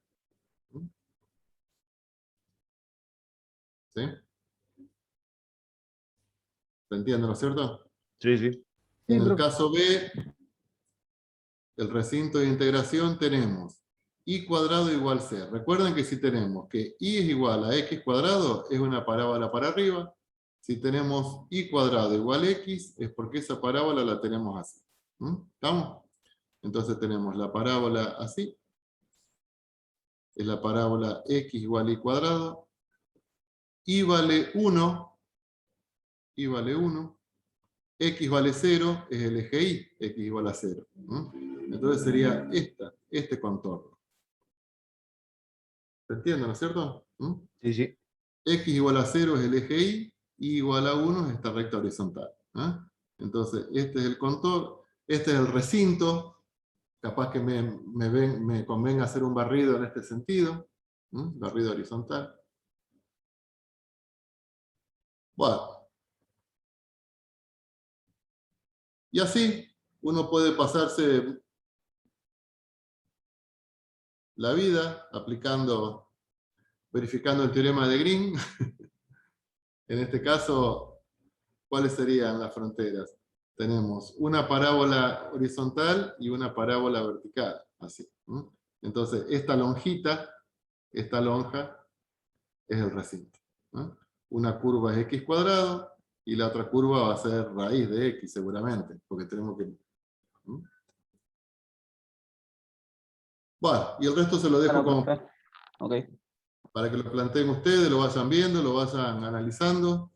¿Sí? ¿Se entiende, no es cierto? Sí, sí. Sí, En el profe. caso B, el recinto de integración tenemos y cuadrado igual c. Recuerden que si tenemos que y es igual a x cuadrado, es una parábola para arriba. Si tenemos y cuadrado igual a x, es porque esa parábola la tenemos así. ¿Estamos? Entonces tenemos la parábola así. Es la parábola x igual a y cuadrado. Y vale 1. Y vale 1. X vale 0, es el eje y. X igual a 0. Entonces sería este contorno. ¿Se entiende, no es cierto? Sí, sí. X igual a 0 es el eje y igual a 1 es esta recta horizontal. Entonces, este es el contorno, este es el recinto. Capaz que me convenga hacer un barrido en este sentido. Barrido horizontal. Bueno. Y así, uno puede pasarse la vida verificando el teorema de Green. En este caso, ¿cuáles serían las fronteras? Tenemos una parábola horizontal y una parábola vertical, así. Entonces, esta lonjita, esta lonja, es el recinto. Una curva es x cuadrado, y la otra curva va a ser raíz de x, seguramente, porque tenemos que... Bueno, y el resto se lo dejo Bueno, como... profe. Ok. para que lo planteen ustedes, lo vayan viendo, lo vayan analizando.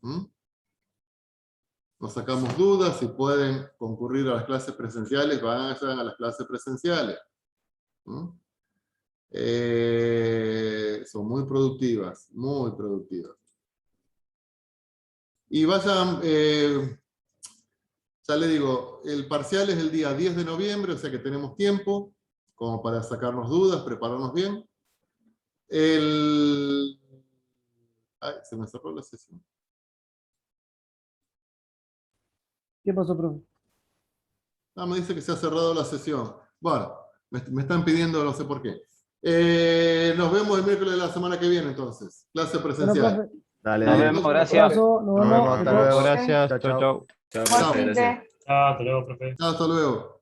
Nos sacamos dudas, si pueden concurrir a las clases presenciales, vayan a las clases presenciales. Son muy productivas, muy productivas. Y vayan Ya le digo, el parcial es el día 10 de noviembre, o sea que tenemos tiempo como para sacarnos dudas, prepararnos bien. Ay, se me cerró la sesión. ¿Qué pasó, profe? Ah, me dice que se ha cerrado la sesión. Bueno, me están pidiendo, no sé por qué. Nos vemos el miércoles de la semana que viene, entonces. Clase Bueno, presencial. profe, Dale, Nos dale. vemos, un gracias. abrazo, nos Nos vemos. vemos, hasta luego. Gracias. Chao, Chau, chao. chau. Chao, Buen profe, fin gracias. de- Hasta luego, profe. Hasta luego.